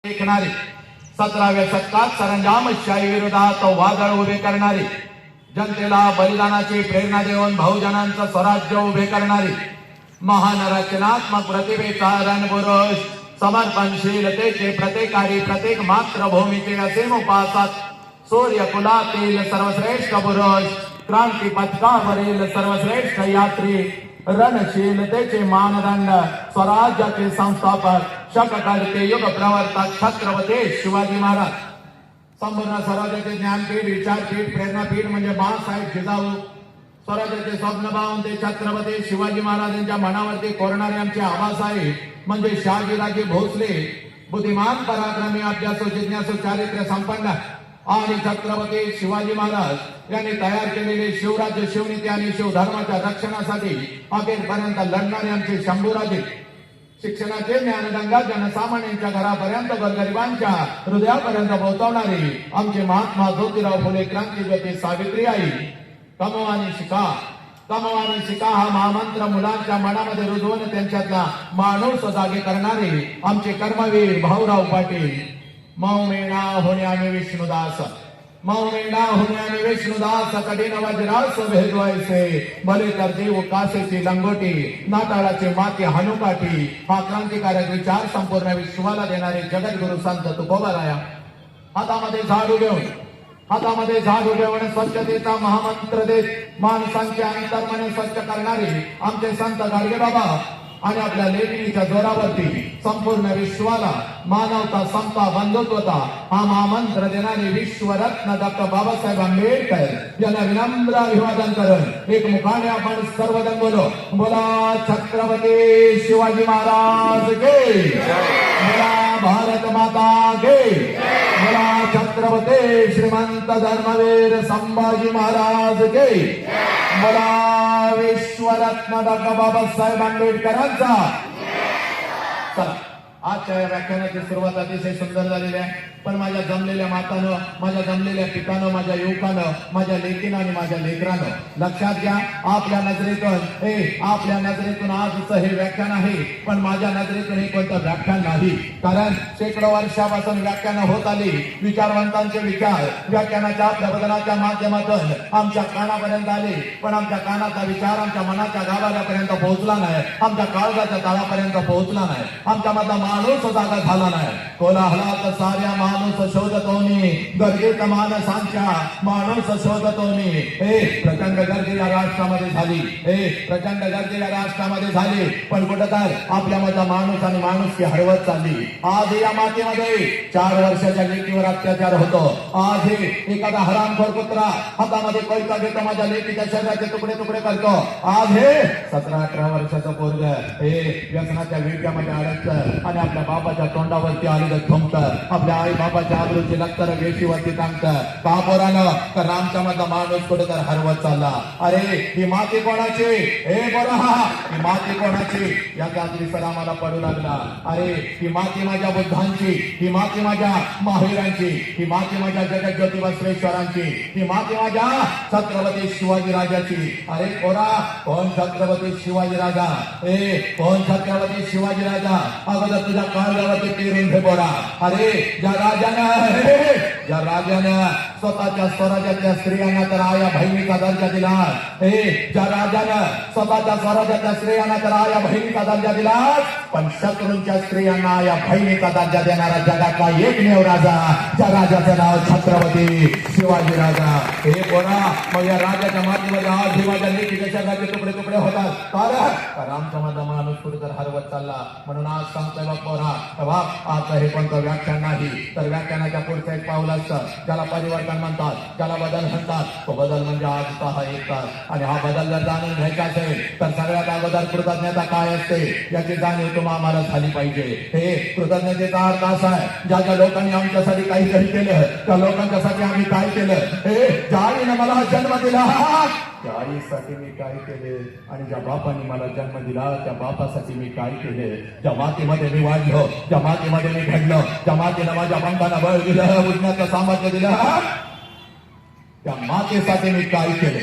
ऐकणारे 17व्या शतकात सरंजामशाही विरोधात वादळ उभे करणारे, जनतेला बलिदानाची प्रेरणा देऊन बहुजनांचं स्वराज्य उभे करणारे, महान रचनात्मक प्रतिभेचा रणपुरुष, समर्पणशीलतेचे प्रत्येकारी, प्रत्येक मातृभूमीचे असीम उपासक, सूर्यकुलातील सर्वश्रेष्ठ पुरुष, क्रांती पथकावरील सर्वश्रेष्ठ यात्री, रणशीलतेचे मानदंड, स्वराज्याचे संस्थापक, शककर्ते, युग प्रवर्तक छत्रपती शिवाजी महाराज. संपूर्ण स्वराज्याचे ज्ञानपीठ, विचारपीठ, प्रेरणापीठ म्हणजे बाळासाहेब जिजाऊ. स्वराज्याचे स्वप्न पाहून ते छत्रपती शिवाजी महाराजांच्या मनावरती कोरणारे आमचे आबासाहेब म्हणजे शहाजीराजे भोसले. बुद्धिमान, पराक्रमी, अभ्यासू, जिज्ञासू, चारित्र्य संपन्न आणि छत्रपती शिवाजी महाराज यांनी तयार केलेले शिवराज्य, शिवनीती आणि शिवधर्माच्या रक्षणासाठी अखेरपर्यंत लढणारे आमचे शंभूराजे. शिक्षणाचे ज्ञानगंगा जनसामान्यांच्या घरापर्यंत, गोरगरिबांच्या हृदयापर्यंत पोहोचवणारे आमचे महात्मा ज्योतिराव फुले, क्रांतीज्योती सावित्रीबाई. कमवानी शिका, कमवानी शिका हा महामंत्र मुलांच्या मनामध्ये रुजवून त्यांच्यातला माणूस जागे करणारे आमचे कर्मवीर भाऊराव पाटील. मौमेणा होण्याने विष्णुदास, मौमेणा होण्याने विष्णुदास, कठीण वज्रास भेदवायचे, भले तर देव कासेची लंगोटी, नाताळाची माती हनुकाठी. हा क्रांतिकारक विचार संपूर्ण विश्वाला देणारे जगद्गुरु संत तुकोबाराया. हातामध्ये झाडू घेऊन, हातामध्ये झाडू घेऊन स्वच्छतेचा महामंत्र देत माणसांचे अंतर्मने स्वच्छ करणारे आमचे संत गाडगे बाबा आणि आपल्या लेखणीच्या जोरावरती संपूर्ण विश्वाला मानवता, समता, बंधुत्वता हा महामंत्र देणारे विश्वरत्न डॉक्टर बाबासाहेब आंबेडकर यांना विनम्र अभिवादन करून एक मुखाने आपण सर्वजण बोलो, बोला छत्रपती शिवाजी महाराज के, बोला भारत माता के, बोला छत्रपती श्रीमंत धर्मवीर संभाजी महाराज के, बोला विश्वरत्न डॉक्टर बाबासाहेब आंबेडकरांचा. चला, आजच्या या व्याख्यानाची सुरुवात अतिशय सुंदर झालेली आहे. पण माझ्या जमलेल्या मातानं, माझ्या जमलेल्या पितानं, माझ्या युवकानं, माझ्या लेकीनं आणि माझ्या लेकरानं लक्षात घ्या, आपल्या नजरेतून आपल्या नजरेतून आजचं हे व्याख्यान आहे, पण माझ्या नजरेतून हे कोणतं व्याख्यान नाही. कारण शेकडो वर्षापासून व्याख्यान होत आली, विचारवंतांचे विचार व्याख्यानाच्या प्रबोधनाच्या माध्यमातून आमच्या कानापर्यंत आले, पण आमच्या कानाचा विचार आमच्या मनाच्या गाभाऱ्यापर्यंत पोहोचला नाही, आमच्या काळजाच्या तळापर्यंत पोहोचला नाही, आमच्या मधला माणूस जागा झाला नाही. कोलाहलात साऱ्या माणूस शोधतोनी, गर्दीत माणसांच्या माणूस शोधतोनी. प्रचंड गर्दी या राष्ट्रामध्ये झाली, प्रचंड गर्दी या राष्ट्रामध्ये झाली, पण कुठं तर आपल्या मधला माणूस आणि माणूस हरवत चालली. आज या मातीमध्ये 4 वर्षाच्या लेकीवर अत्याचार होतो. आज एखादा हरामखोर कुत्रा हातामध्ये कोयता घेतो, माझ्या लेकीच्या शरीराचे तुकडे तुकडे करतो. आज हे 17-18 वर्षाचं पोरग व्यसनाच्या विट्यामध्ये अडकतं आणि आपल्या बाबाच्या तोंडावरती आलेलं थुंकतं, आपल्या आई बाबाच्या आबरूची लक्तर वेशीवरती टांगतं. का पोरानं? तर आमच्या मधला माणूस कुठे तर हरवत चालला. अरे ही माती कोणाची? बोला, ही माती कोणाची? याचा विसर आम्हाला पडू लागला. अरे ही माती माझ्या बुद्धांची, ही माती माझ्या महावीरांची, ही माती माझ्या जगज्योती बसवेश्वरांची, ही माती माझ्या छत्रपती शिवाजी राजाची. अरे पोरा, कोण छत्रपती शिवाजी राजा? कोण छत्रपती शिवाजी राजा? अगोदर तुझ्या काळजावरती पेरून घे पोरा. अरे ज्या राजानं स्वतःच्या स्वराज्याच्या स्त्रियांना तर आया बहिणीचा दर्जा दिला, ज्या राजानं स्वतःच्या स्वराज्याच्या स्त्रियांना तर आया बहिणीचा दर्जा दिला, पण शत्रूंच्या स्त्रियांना आया बहिणीचा दर्जा देणारा जगातला एकमेव राजा, ज्या राजाचं नाव छत्रपती शिवाजी राजा. बोला, मग या राजाच्या मातीमध्ये आज ही माझ्या लेकीच्या शरीराचे तुकडे तुकडे होतात. कारण आमचा माझा माणूस कुठे तर हरवत चालला. म्हणून आज सांगतोय बापोरा, आता हे कोणतं व्याख्यान नाही, तर व्याख्यानाच्या पुढचं एक पाऊल असतं, ज्याला परिवर्तन म्हणतात, ज्याला बदल म्हणतात. तो बदल म्हणजे आजचा हा एक तास. आणि हा बदल जर जाणून घ्यायचा असेल तर सगळ्यात अगोदर कृतज्ञता काय असते याची जाणीव तुम्हाला आम्हाला झाली पाहिजे. कृतज्ञतेचा अर्थ असा आहे, ज्या ज्या लोकांनी आमच्यासाठी काहीतरी केलं, त्या लोकांच्यासाठी आम्ही काय केलं. ज्या आईने मला जन्म दिला, त्या आईसाठी मी काय केले, आणि ज्या बापाने मला जन्म दिला त्या बापासाठी मी काय केले. ज्या मातीमध्ये मी वाढलो, ज्या मातीमध्ये मी घडलो, ज्या मातीनं माझ्या पंखाला बळ दिलं, उठण्याचं सामर्थ्य दिलं, त्या मातेसाठी मी काय केले.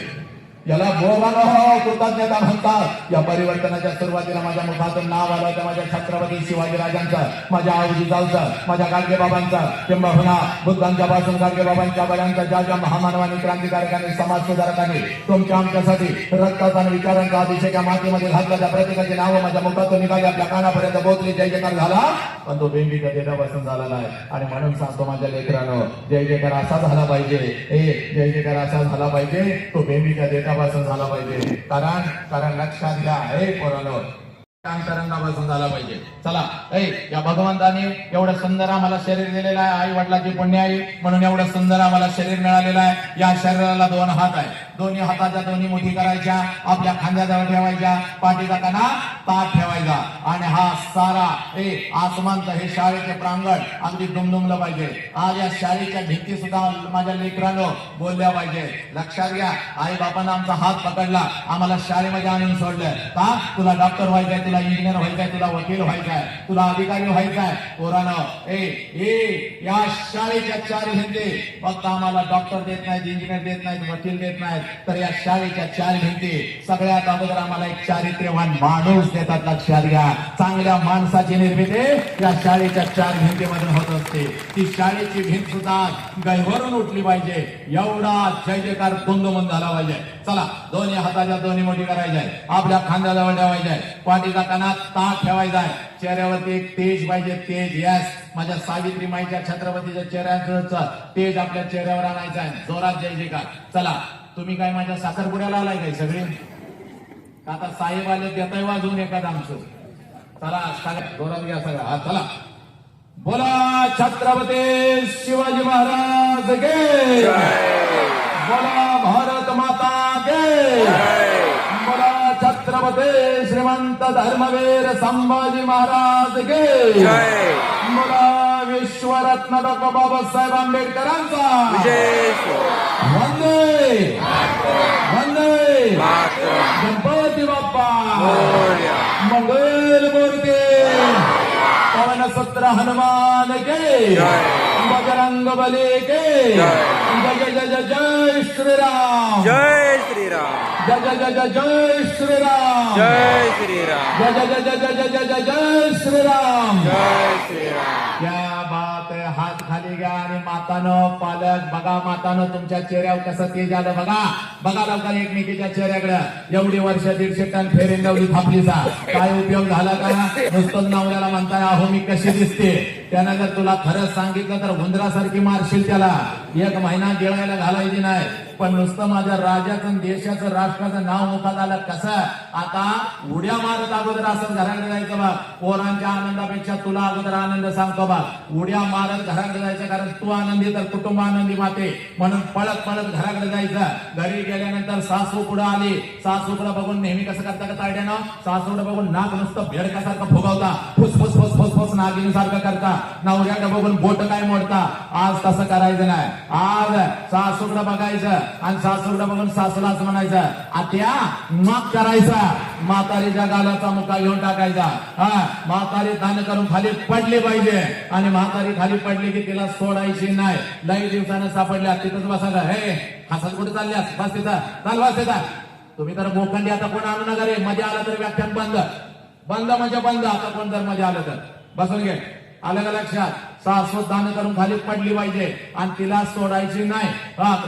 याला बोलानो हो कृतज्ञता म्हणतात. या परिवर्तनाच्या सुरुवातीला माझ्या मुखातून नाव आलं तर माझ्या छत्रपती शिवाजी राजांचं, माझ्या आऊजी जाऊचं, माझ्या गाडगे बाबांचं, किंबहुना बुद्धांच्या पासून गाडगे बाबांच्या बऱ्यांचा ज्या ज्या महामानवांनी, क्रांतिकारकांनी, समाज सुधारकांनी तुमच्या आमच्यासाठी रक्ताचा आणि विचारांचा अभिषेक मातीमध्ये घातला, त्या प्रत्येकाची नावं माझ्या मुखातून निघाली, आपल्या कानापर्यंत पोहोचली. जय जयकार झाला, पण तो बेंबीच्या देठापासून झालेला आहे. आणि म्हणून सांगतो माझ्या लेकरांनो, जय जयकार असा झाला पाहिजे, जय जयकार असा झाला पाहिजे, तो बेंबीच्या देठापासून झाला पाहिजे. कारण लक्षात घ्या, पोरांनो, अंतरंगापासून झाला पाहिजे. चला, या भगवंताने एवढं सुंदर आम्हाला शरीर दिलेलं आहे. आई वडिलाची पुण्य आहे म्हणून एवढं सुंदर आम्हाला शरीर मिळालेलं आहे. या शरीराला 2 हात आहे. दोन्ही हाताच्या दोन्ही मुठी करायच्या, आपल्या खांद्याजवळ ठेवायच्या, पाठीचा कणा ताट ठेवायचा. आणि हा सारा आसमानचं हे शाळेचे प्रांगण अगदी दुमदुमलं पाहिजे. आज या शाळेच्या भिंती सुद्धा माझ्या लेकरांनो बोलल्या पाहिजे. लक्षात घ्या, आई बापांना आमचा हात पकडला, आम्हाला शाळेमध्ये आणून सोडलं. का? तुला डॉक्टर व्हायचंय, तुला इंजिनियर व्हायचंय, तुला वकील व्हायचंय, तुला अधिकारी व्हायचंय. पोरांनो, या शाळेच्या 4 भिंती फक्त आम्हाला डॉक्टर देत नाहीत, इंजिनियर देत नाहीत, वकील देत नाहीत, तर या शाळेच्या 4 भिंती सगळ्यात अगोदर आम्हाला एक चारित्र्यवान माणूस देतात. लक्षात घ्या, चांगल्या माणसाची निर्मिती या शाळेच्या 4 भिंतीमधून होत असते. ती शाळेची भिंत सुद्धा गैवरून उठली पाहिजे, एवढा जय जयकार दुमदुमून झाला पाहिजे. चला, दोन्ही हाताच्या दोन्ही मोठी करायच्या, आपल्या खांद्याजवळ ठेवायच्या, पाठीचा कणा ताट ठेवायचा, चेहऱ्यावरती एक तेज पाहिजे, तेज. यस, माझ्या सावित्री माईच्या, छत्रपतीच्या चेहऱ्याचं तेज आपल्या चेहऱ्यावर आणायचं आहे. जोरात जय जयकार. चला, तुम्ही काय माझ्या साखरपुड्याला आलाय काय सगळे? आता साहेब आले, देताय वाजवून एखादा आमचं. चला, जोरात घ्या सगळं. हा, चला, बोला छत्रपती शिवाजी महाराज गे, बोला भारत माता गे, बोला छत्रपती श्रीमंत धर्मवीर संभाजी महाराज गे, बोला विश्वरत्न डॉक्टर बाबासाहेब आंबेडकरांचा वंदे वंदे गणपती बाप्पा मंगल मूर्ती पवन सूत्र हनुमान के बजरंग बली के जय जय जय जय श्रीराम, जय श्रीराम, जय जय जय जय जय श्रीराम, जय श्रीराम, जय जय जय जय जय जय जय जय श्रीराम, जय श्रीराम. क्या बात आहे. हात खाली घ्या आणि मातानं, पालक बघा, मातानं तुमच्या चेहऱ्यावर कसं तेज आलं बघा. बघा लवकर एकमेकीच्या चेहऱ्याकडे. एवढी वर्ष 150 टन फेरेंडवली थापलीचा काय उपयोग झाला का? नुसतं नवऱ्याला म्हणताय अहो मी कशी दिसते. त्यानं जर तुला खरंच सांगितलं तर उंदरासारखी मारशील त्याला. 1 महिना गिळायला घालायची नाही. पण नुसतं माझ्या राजाचं, देशाचं, राष्ट्राचं नाव मुखात आलं कसं? आता उड्या मारत अगोदर असं घराकडे जायचं बघ. पोरांच्या आनंदापेक्षा तुला अगोदर आनंद सांगतो बघ. उड्या मारत घराकडे जायचं, कारण तू आनंदी तर कुटुंब आनंदी माते. म्हणून पळत पळत घराकडे जायचं. घरी गेल्यानंतर सासू पुढे आली. सासूकडे बघून नेहमी कसं करता का तायड्यानं? सासूकडे बघून नाक नुसतं भेडकासारखं फुगवता, फुसफुस फुसफुस फुस नागिनीसारखं करता. नवऱ्याकडे बघून बोट काय मोडता. आज तसं करायचं नाही. आज सासूकडे बघायचं आणि सासूकडे बघून सासूलाच म्हणायचं आत्या माफ करायचा. म्हातारीच्या गालाचा मुका घेऊन टाकायचा. म्हातारी दान करून खाली पडली पाहिजे. आणि म्हातारी खाली पडली की तिला सोडायची नाही. लई दिवसानं सापडल्या तिथंच बसायचं. हे हसत कुठे चालल्यास? बस तिथं, चाल बस तिथं. तुम्ही तर बोखंडी आता कोण आणू नका रे. मध्ये आलं तर व्याख्यान बंद. बंद म्हणजे बंद. आता कोण जर मध्ये आलं तर बसून घे. आलं का लक्षात? सासू दान करून खाली पडली पाहिजे आणि तिला सोडायची नाही.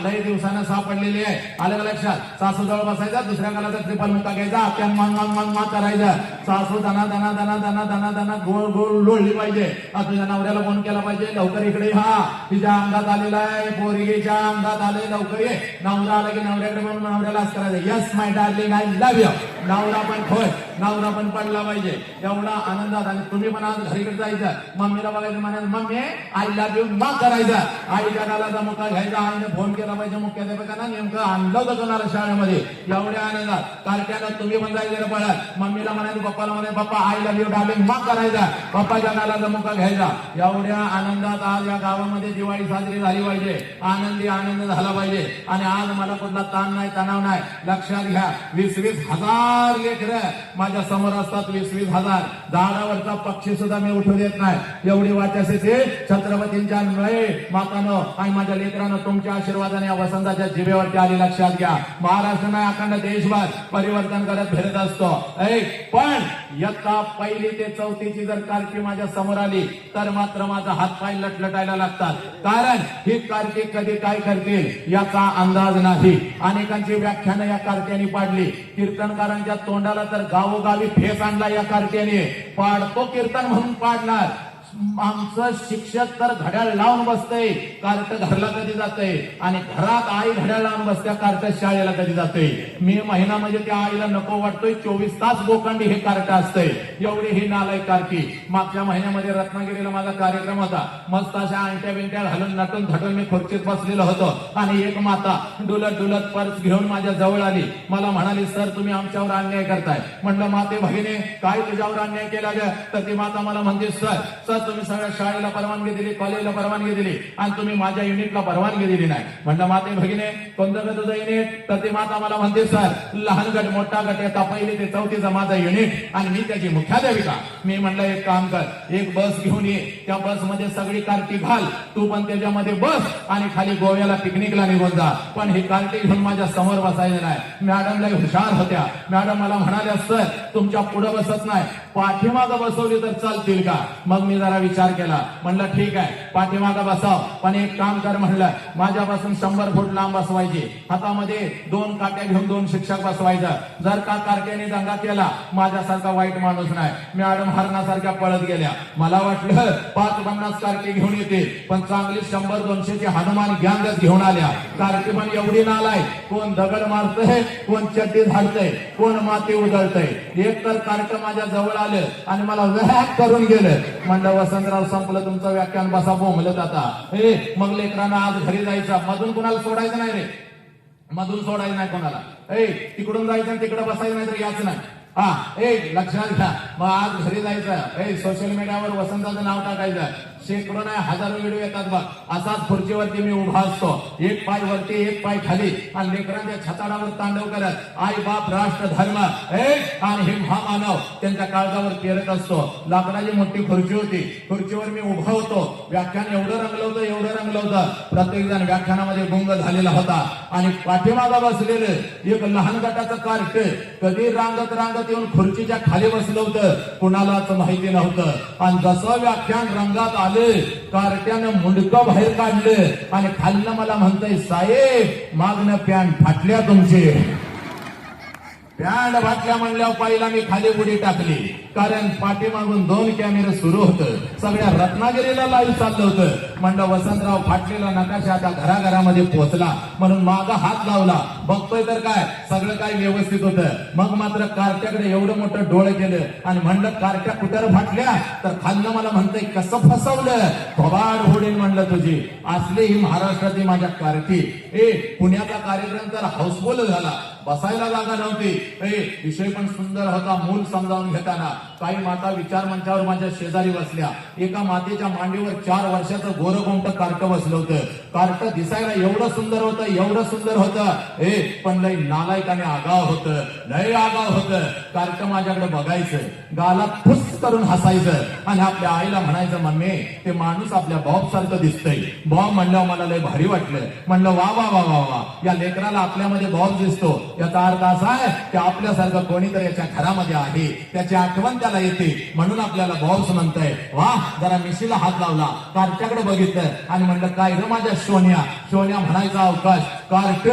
लई दिवसानं सापडलेली आहे. आलं का लक्षात? सासू जवळ बसायचा, दुसऱ्या गालाचा ट्रिपल मुका घ्यायचा, त्या मान करायचं. सासू दना दना दना दना दना दना गोल गोल लोळली पाहिजे. तुझ्या नवऱ्याला फोन केला पाहिजे, लवकर इकडे हा, तिच्या अंगात आलेला आहे, पोरगीच्या अंगात आले, लवकर ये. नवरा आला की नवऱ्याकडे म्हणून नवऱ्याला असं करायचं, yes my darling I love you. नवरा पण खोय, नवरा पण पडला पाहिजे. एवढा आनंदात. आणि तुम्ही पण आज घरीकडे जायचं, मम्मीला बघायचं, म्हणायचं मम्मी आय लव्ह यू मा करायचा. आईच्या गालाचा मुका घ्यायचा. आईने फोन केला पाहिजे मुख्याध्यापकांना, नेमकं आणलं होतं कोणाला शाळेमध्ये. एवढ्या आनंदात कारट्यानं तुम्ही पण जायचं पळत. मम्मीला म्हणायचं, पप्पाला म्हणायचं पप्पा आय लव्ह यू डार्लिंग मा करायचा. पप्पाच्या गालाचा मुका घ्यायचा. एवढ्या आनंदात आज या गावामध्ये दिवाळी साजरी झाली पाहिजे. आनंदी आनंद झाला पाहिजे. आणि आज मला कुठला ताण नाही, तणाव नाही. लक्षात घ्या, 20-20 हजार लेकरं माझ्या समोर असतात 20-20 हजार. झाडावरचा पक्षी सुद्धा मी उठू देत नाही. एवढी वाचासे ते छत्रपतींच्या मातानं आणि माझ्या लेकरानं तुमच्या आशीर्वादाने या वसंताच्या जिभेवरती आली. लक्षात घ्या, महाराष्ट्र नाही अखंड देशभर परिवर्तन करत फिरत असतो. पण इयत्ता 1ली ते 4थीची जर कारकी माझ्या समोर आली तर मात्र माझा हात पाय लटलटायला लागतात. कारण ही कारकी कधी काय करतील याचा अंदाज नाही. अनेकांची व्याख्यानं या कारक्याने पाडली. कीर्तनकारांच्या तोंडाला तर गावोगावी फेस आणला या कारक्याने. पाडतो कीर्तन म्हणून पाडणार. आमचं शिक्षक तर घड्याळ लावून बसतंय, कार्ट घरला कधी जातंय, आणि घरात आई घड्याळ लावून बसत्या, कार्ट शाळेला कधी जातंय. मे महिना म्हणजे त्या आईला नको वाटतोय. 24 तास गोकांडी हे कार्ट असतंय. एवढी ही नालायक कारकी. मागच्या महिन्यामध्ये रत्नागिरीला माझा कार्यक्रम होता. मस्त अशा अंगठ्या बिंट्या घालून नटून थटून मी खुर्चीत बसलेलो होतो आणि एक माता डुलत डुलत पर्स घेऊन माझ्या जवळ आली. मला म्हणाली, सर तुम्ही आमच्यावर अन्याय करताय. म्हणलं माते भगिनी काय तुझ्यावर अन्याय केला ग? तर ती माता मला म्हणते, सर तुम्ही सगळ्या शाळेला परवानगी दिली, कॉलेजला परवानगी दिली आणि तुम्ही माझ्या युनिटला परवानगी दिली नाही. म्हणलं माते भगिनी कोणतं ग तुझं युनिट? तर ती माता मला म्हणते, सर लहान गट मोठा गट येता 1ली ते 4थीचं माझं युनिट आणि मी त्याची मुख्याध्यापिका. मी म्हणलं एक काम कर, एक बस घेऊन ये, त्या बसमध्ये सगळी कार्टी घाल, तू पण त्याच्यामध्ये बस आणि खाली गोव्याला पिकनिकला निघून जा. पण ही कार्टी घेऊन माझ्या समोर बसायचं नाही. मॅडमला हुशार होत्या. मॅडम मला म्हणाल्या, सर तुमच्या पुढे बसत नाही, पाठीमागं बसवली तर चालतील का? मग मी जरा विचार केला. म्हणलं ठीक आहे पाठीमागं बसाव, पण एक काम कर म्हणलं, माझ्यापासून 100 फूट लांब बसवायची. हातामध्ये 2 काट्या घेऊन 2 शिक्षक बसवायचं. जर का कार्ट्याने दंगा केला, माझ्यासारखा वाईट माणूस नाही. मॅडम हरणासारख्या पळत गेल्या. मला वाटलं 5-50 कार्टी घेऊन येते, पण चांगली 100-200ची हनुमान गँगच घेऊन आल्या. कार्टी पण एवढी नालाय, कोण दगड मारतय, कोण चड्डी झाडतय, कोण माती उधळतय. एक तर कार्ट माझ्या जवळ आलं आणि मला वॅक करून गेलं. म्हणलं वसंतराव संपलं तुमचं व्याख्यान, बसा बोंबलत आता. मग लेकरांना आज घरी जायचं. मधून कुणाला सोडायचं नाही रे, मधून सोडायचं नाही कोणाला. तिकडून जायचं आणि तिकडे बसायचं नाही तर याच नाही. लक्षात घ्या. मग आज घरी जायचं. सोशल मीडियावर वसंताचं नाव टाकायचं. शेकडो नाही हजारो व्हिडिओ येतात बघ. असाच खुर्चीवरती मी उभा असतो, एक पाय वरती एक पाय खाली, आणि लेकरांच्या छताडावर तांडव करत आई बाप राष्ट्र धर्म आणि हे महामानव त्यांच्या काळजावर पेरत असतो. लाकडाची मोठी खुर्ची होती, खुर्चीवर मी उभा होतो. व्याख्यान एवढं रंगलं होतं. प्रत्येक जण व्याख्यानामध्ये गुंग झालेला होता आणि पाठीमागा बसलेलं एक लहान गटाचं कार्ट कधी रांगत येऊन खुर्चीच्या खाली बसलं होतं कुणालाच माहिती नव्हतं. आणि जसं व्याख्यान रंगात आलं, कार्ट्यानं मुंडकं बाहेर काढलं आणि खालनं मला म्हणतंय, साहेब मागणं पॅन्ट फाटल्या तुमची. पॅन्ट फाटल्या म्हणल्यावर पहिला मी खाली उडी टाकली, कारण पाठीमागून 2 कॅमेरे सुरू होतं. सगळ्या रत्नागिरीला लाईव्ह चाललं होतं. म्हणलं वसंतराव फाटलेला नकाशा आता घराघरामध्ये पोहोचला म्हणून मागा हात लावला. बघतोय तर काय सगळं काय व्यवस्थित होतं. मग मात्र कार्ट्याकडे एवढं मोठं डोळं केलं आणि म्हणलं, कार्ट्या कुठं फाटल्या? तर खालनं मला म्हणतंय, कसं फसवलं? थोबाड होडीन म्हणलं तुझी. असली ही महाराष्ट्रातली माझ्या कार्टी. पुण्याचा कार्यक्रम तर हाऊसफुल झाला, बसायला जागा नव्हती. विषय पण सुंदर होता. मूल समजावून घेताना काही माता विचार मंचावर माझ्या शेजारी बसल्या. एका मातेच्या मांडीवर 4 वर्षाचं गोरगोमट कार्ट बसलं होतं. कार्ट दिसायला एवढं सुंदर होतं, पण लय नालायक आणि आगाव होतं. कार्ट माझ्याकडे बघायचं, गालात फुस करून हसायचं आणि आपल्या आईला म्हणायचं, मम्मी ते माणूस आपल्या बॉब सारखं दिसतंय. बॉब म्हणल्यावर मला लय भारी वाटलं. म्हणलं वा वा वा वा वा, या लेकराला आपल्यामध्ये बॉब दिसतो. याचा अर्थ असा आहे की आपल्यासारखं कोणीतरी याच्या घरामध्ये आहे, त्याची आठवण त्याला येते म्हणून आपल्याला बॉब्स म्हणताय. वा, जरा मिशीला हात लावला, कार्ट्याकडे बघितलं आणि म्हणलं, काय रे माझ्या सोन्या म्हणायचा अवकाश. कार्ट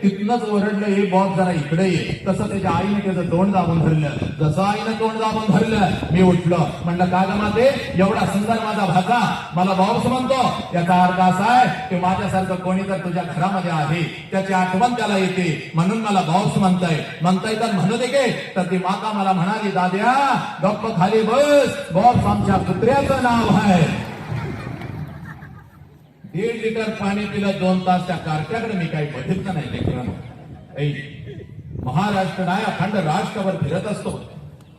तिथनच ओरडलं, हे बॉब जरा इकडे ये. तसं त्याच्या आईने त्याचं तोंड दाबून धरलं. जसं आईनं तोंड दाबून धरलं, मी उठलो. म्हणलं, का ग माते, एवढा सुंदर माझा भाचा मला बॉब्स म्हणतो, याचा अर्थ असा आहे की माझ्यासारखं कोणी तर तुझ्या घरामध्ये आहे, त्याची आठवण त्याला येते म्हणून मला बॉब्स म्हणताय तर म्हणू दे गे. तर ती माता मला म्हणाली, दाद्या गप्प खाली बस, बॉब्स आमच्या कुत्र्याचं नाव आहे. 1.5 लिटर पाणी पिलं 2 तास. त्या कार्ट्याकडे मी काही बघितलं नाही. लेकरांनो, महाराष्ट्र नाही अखंड राष्ट्रभर फिरत असतो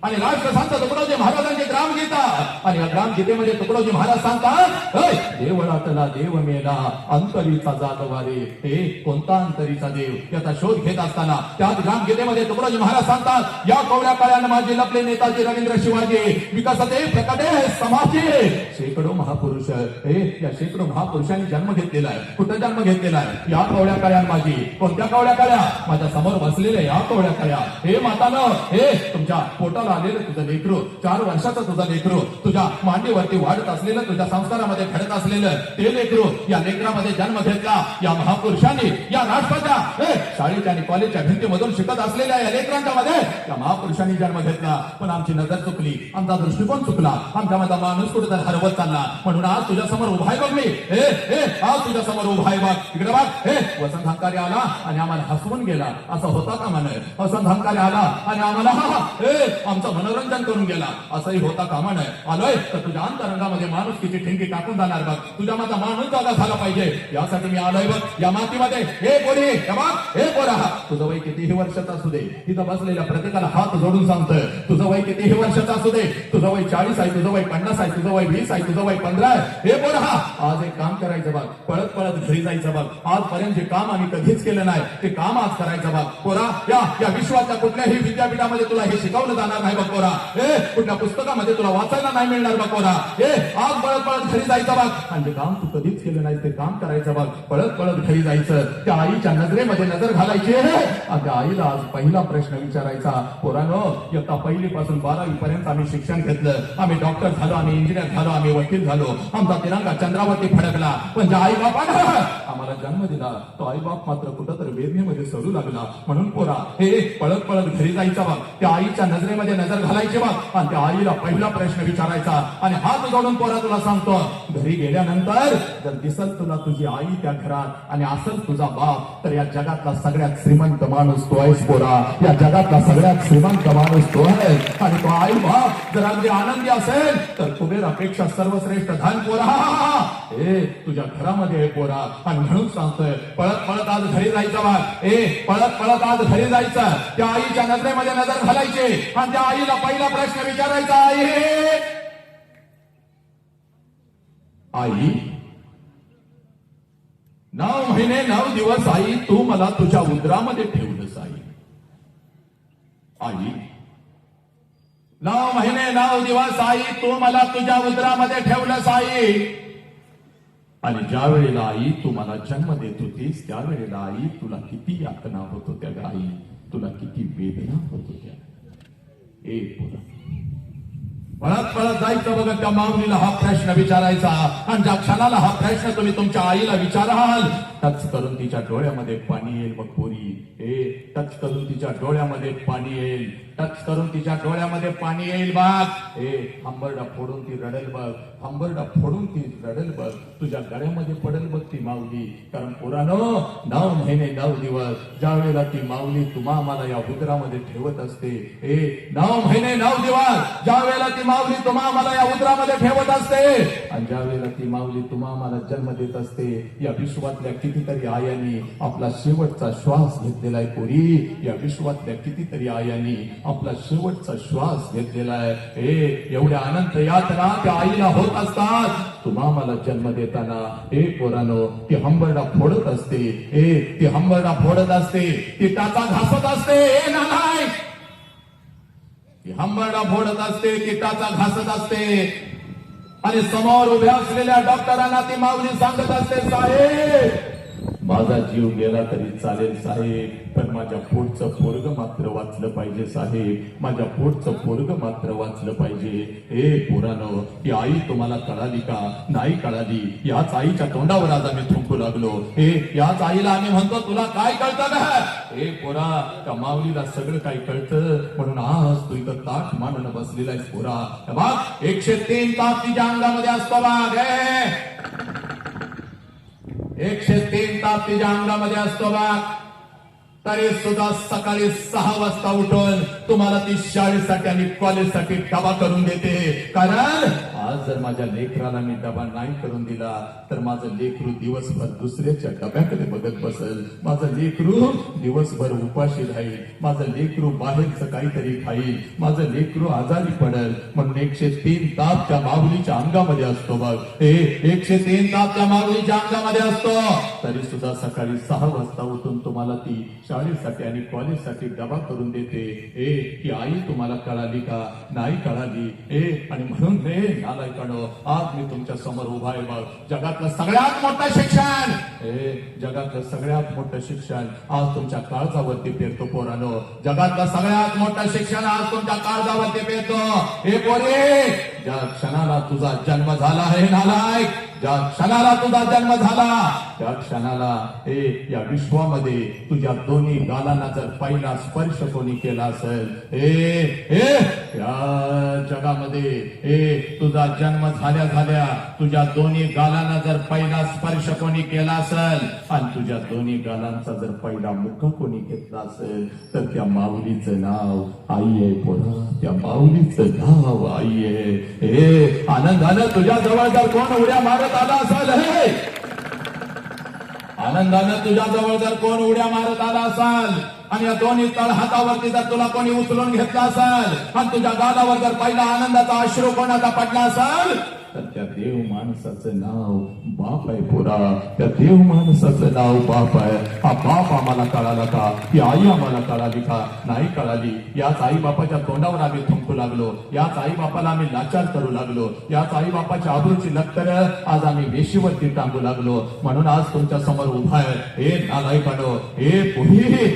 आणि राष्ट्रसंत तुकडोजी महाराजांची ग्रामगीता आणि या ग्रामगीतेमध्ये तुकडोजी महाराज सांगतात, देवळातला देव मेला अंतरीचा जागवारे. हे कोणता अंतरीचा देव याचा शोध घेत असताना त्याच ग्रामगीतेमध्ये तुकडोजी महाराज सांगतात, या कवड्या काळ्यानं माझे लपले नेताजी रवींद्र शिवाजी विकासते प्रकटे समाजे. शेकडो महापुरुष या शेकडो महापुरुषांनी जन्म घेतलेला आहे. कुठं जन्म घेतलेला आहे? या कवड्या काळ्यान माझी. कोणत्या कवड्या काळ्या? माझ्या समोर बसलेले या कवड्या काळ्या. हे मातानं, हे तुमच्या पोटाला आलेलं तुझं लेकरू, 4 वर्षाचं तुझं लेकरू, तुझ्या मांडीवरती वाढत असलेलं, तुझ्या संस्कारामध्ये घडत असलेलं ते लेकरू, या लेकरामध्ये जन्म घेतला या महापुरुषांनी. या राष्ट्राच्या शाळेच्या आणि कॉलेजच्या भिंतीमधून शिकत असलेल्या या लेकरांच्या मध्ये या महापुरुषांनी जन्म घेतला. पण आमची नजर चुकली, आमचा दृष्टिकोन चुकला, आमच्या माझा माणूस कुठे हरवत चालला. म्हणून आज तुझ्या समोर उभा आहे बघ मी. आज तुझ्या समोर उभा आहे बघ. इकडे बघ. वसंत हंकारी आला आणि आम्हाला हसवून गेला, असं होता का म्हणे. वसंत हंकारी आला आणि आम्हाला आमचं मनोरंजन करून गेला, असंही होता कामा नये. आलोय तर तुझ्या अंतरंगामध्ये माणुसकीची ठिणगी टाकून जाणार बघ. तुझ्या माझा माणूस जागा झाला पाहिजे, यासाठी मी आलोय बघ या मातीमध्ये. हे पोरी, हे पोरा, तुझं वय कितीही वर्षाचा असू दे, तिथं बसलेल्या प्रत्येकाला हात जोडून सांगतोय, तुझं वय कितीही वर्षाचा असू दे, तुझं वय 40 आहे, तुझं वय 50 आहे, तुझं वय 20 आहे, तुझं वय 15 आहे. हे पोरा, आज एक काम करायचं बघ, पळत पळत घरी जायचं बघ. आजपर्यंत जे काम आम्ही कधीच केलं नाही ते काम आज करायचं बघ. पोरा, या विश्वाच्या कुठल्याही विद्यापीठामध्ये तुला हे शिकवलं जाणार नाही बघ पोरा. कुठल्या पुस्तकामध्ये तुला वाचायला नाही मिळणार बघ पोरा. आज पळत पळत घरी जायचं बघ. आणि जे काम तू कधीच केलं नाही ते काम करायचं बघ. पळत पळत घरी जायचं, त्या आईच्या नजरेमध्ये नजर घालायची. त्या आईला आज पहिला प्रश्न विचारायचा, पोरानो, इयत्ता 1ली पासून 12वी पर्यंत आम्ही शिक्षण घेतलं, आम्ही डॉक्टर झालो, आम्ही इंजिनियर झालो, आम्ही वकील झालो, आमचा तिरंगा चंद्रावरती फडकला. पण ज्या आई बापानं आम्हाला जन्म दिला तो आई बाप मात्र कुठंतरी वेदनेमध्ये सडू लागला. म्हणून पोरा, पळत पळत घरी जायचा बघ, त्या आईच्या नजरेमध्ये नजर घालायची बघ आणि त्या आईला पहिला प्रश्न विचारायचा. आणि हात जोडून पोरा तुला सांगतो, घरी गेल्यानंतर जर दिसल तुला तुझी आई त्या घरात आणि असेल तुझा बाप, तर या जगातला सगळ्यात श्रीमंत माणूस तो आहेस पोरा. या जगातला सगळ्यात श्रीमंत माणूस तो आहे. आणि तो आई बाप जर अगदी आनंदी असेल तर कुबेरापेक्षा सर्वश्रेष्ठ धन पोरा तुझ्या घरामध्ये आहे पोरा. आणि म्हणून सांगतोय, पळत पळत आज घरी जायचं बघ. पळत पळत आज घरी जायचं, त्या आईच्या नजरेमध्ये नजर घालायची आणि त्या आईला पहिला प्रश्न विचारायचा, आई 9 महिने 9 दिवस आई तू मला तुझ्या उदरामध्ये ठेवलंस. आई 9 महिने 9 दिवस आई तू मला तुझ्या उदरामध्ये ठेवलंस आई. आणि ज्या वेळेला आई तू मला जन्म देत होतीस त्यावेळेला आई तुला किती यातना होत होत्या ग आई, तुला किती वेदना होत होत्या. पोरा, पळत पळत जायचं बघा, त्या माऊलीला हा प्रश्न विचारायचा. आणि ज्या क्षणाला हा प्रश्न तुम्ही तुमच्या आईला विचाराल, टच करून तिच्या डोळ्यामध्ये पाणी येईल. मग पोरी, टच करून तिच्या डोळ्यामध्ये पाणी येईल, टच करून तिच्या डोळ्यामध्ये पाणी येईल बघ. हंबरडा फोडून ती रडेल बघ, हंबरडा फोडून ती रडेल बघ. तुझ्या गळ्यामध्ये पडेल बघ ती माऊली. कारण पोरानो, 9 महिने 9 दिवस ज्या वेळेला ती माऊली तुम्हा मला या उदरामध्ये ठेवत असते, 9 महिने 9 दिवस ज्या वेळेला ती माऊली तुम्हा मला या उदरामध्ये ठेवत असते आणि ज्या वेळेला ती माऊली तुम्हा मला जन्म देत असते, या विश्वातल्या कितीतरी आयांनी आपला शेवटचा श्वास घेतलेला आहे पोरी. या विश्वातल्या कितीतरी आयांनी आपला शेवटचा श्वास घेतलेला आहे. एवढ्या अनंत यातना त्या आईला होत असतात. तुम्हा मला जन्म देताना पोरानो, ती हंबरडा फोडत असते, ती हंबरडा फोडत असते, ती टाचा घासत असते. नाही, ती हंबरडा फोडत असते, ती टाचा घासत असते. आणि समोर उभ्या असलेल्या डॉक्टरांना ती माऊली सांगत असते, साहेब माझा जीव गेला तरी चालेल साहेब, पण माझ्या पोटचं पोरग मात्र वाचलं पाहिजे साहेब, माझ्या पोटचं पोरग मात्र वाचलं पाहिजे. पोरानो, ती आई तुम्हाला कळाली का? नाही कळाली. याच आईच्या तोंडावर आज आम्ही थुंकू लागलो. याच आईला आम्ही म्हणतो, तुला काय कळतं का? पोरा, त्या माऊलीला सगळं काही कळतं, म्हणून आज तू इथं ताट मांडून बसलेला आहेस पोरा. बघ, 103 ताप तिच्या अंगामध्ये असतो बघ. 103 ताप तिच्या अंगामध्ये असतो बघ. तरी सुद्धा सकाळी 6 वाजता उठून तुम्हाला ती शाळेसाठी आणि कॉलेजसाठी डबा करून देते. कारण आज जर माझ्या लेकराला मी डबा नाही करून दिला तर माझं लेकरू दिवसभर दुसऱ्याच्या डब्याकडे बघत बसल, माझं लेकरू दिवसभर उपाशी राहील, माझं लेकरू बाहेरचं काहीतरी खाईल, माझं लेकरू आजारी पडेल. म्हणून 103 ताप त्या माऊलीच्या अंगामध्ये असतो बघ. 103 ताप त्या माऊलीच्या अंगामध्ये असतो. तरी सुद्धा सकाळी 6 वाजता उठून तुम्हाला ती शाळेसाठी आणि कॉलेजसाठी डबा करून देते. की आई तुम्हाला कळाली का? नाही कळाली. आणि म्हणून रे नालायकानो, आज मी तुमच्या समोर उभा आहे बघ. जगातलं सगळ्यात मोठं शिक्षण, जगातलं सगळ्यात मोठं शिक्षण आज तुमच्या काळजावरती पेरतो पोरानो. जगातलं सगळ्यात मोठं शिक्षण आज तुमच्या काळजावरती पेरतो. पोरे, ज्या क्षणाला तुझा जन्म झाला आहे नालायक, ज्या क्षणाला तुझा जन्म झाला त्या क्षणाला या विश्वामध्ये तुझ्या दोन्ही गालांना जर पहिला स्पर्श कोणी केला असेल, या जगामध्ये तुझा जन्म झाल्या झाल्या तुझ्या दोन्ही गालांना जर पहिला स्पर्श कोणी केला असेल आणि तुझ्या दोन्ही गालांचा जर पहिला मुख कोणी घेतला असेल तर त्या माऊलीचं नाव आई आहे पोरा. त्या माऊलीचं नाव आई आहे. आनंदानं तुझ्या जवळ जर कोण उड्या मारत आला असेल, आनंदानं तुझ्या जवळ जर कोण उड्या मारत आला असाल आणि या दोन्ही तळ हातावरती जर तुला कोणी उचलून घेतला असेल आणि तुझ्या गालावर जर पहिला आनंदाचा अश्रू कोणाचा पडला असेल तर त्या देव माणसाचं नाव बाप आहे पोरा. त्या देव माणसाचं नाव बाप आहे. हा बाप आम्हाला कळाला का? ती आई आम्हाला कळाली का? नाही कळाली. याच आई बापाच्या तोंडावर आम्ही थुंकू लागलो, याच आई बापाला आम्ही लाचार करू लागलो, याच आई बापाच्या आबरूची लक्तर आज आम्ही वेशीवरती टांगू लागलो. म्हणून आज तुमच्या समोर उभा आहे. नालायकानो, पुढे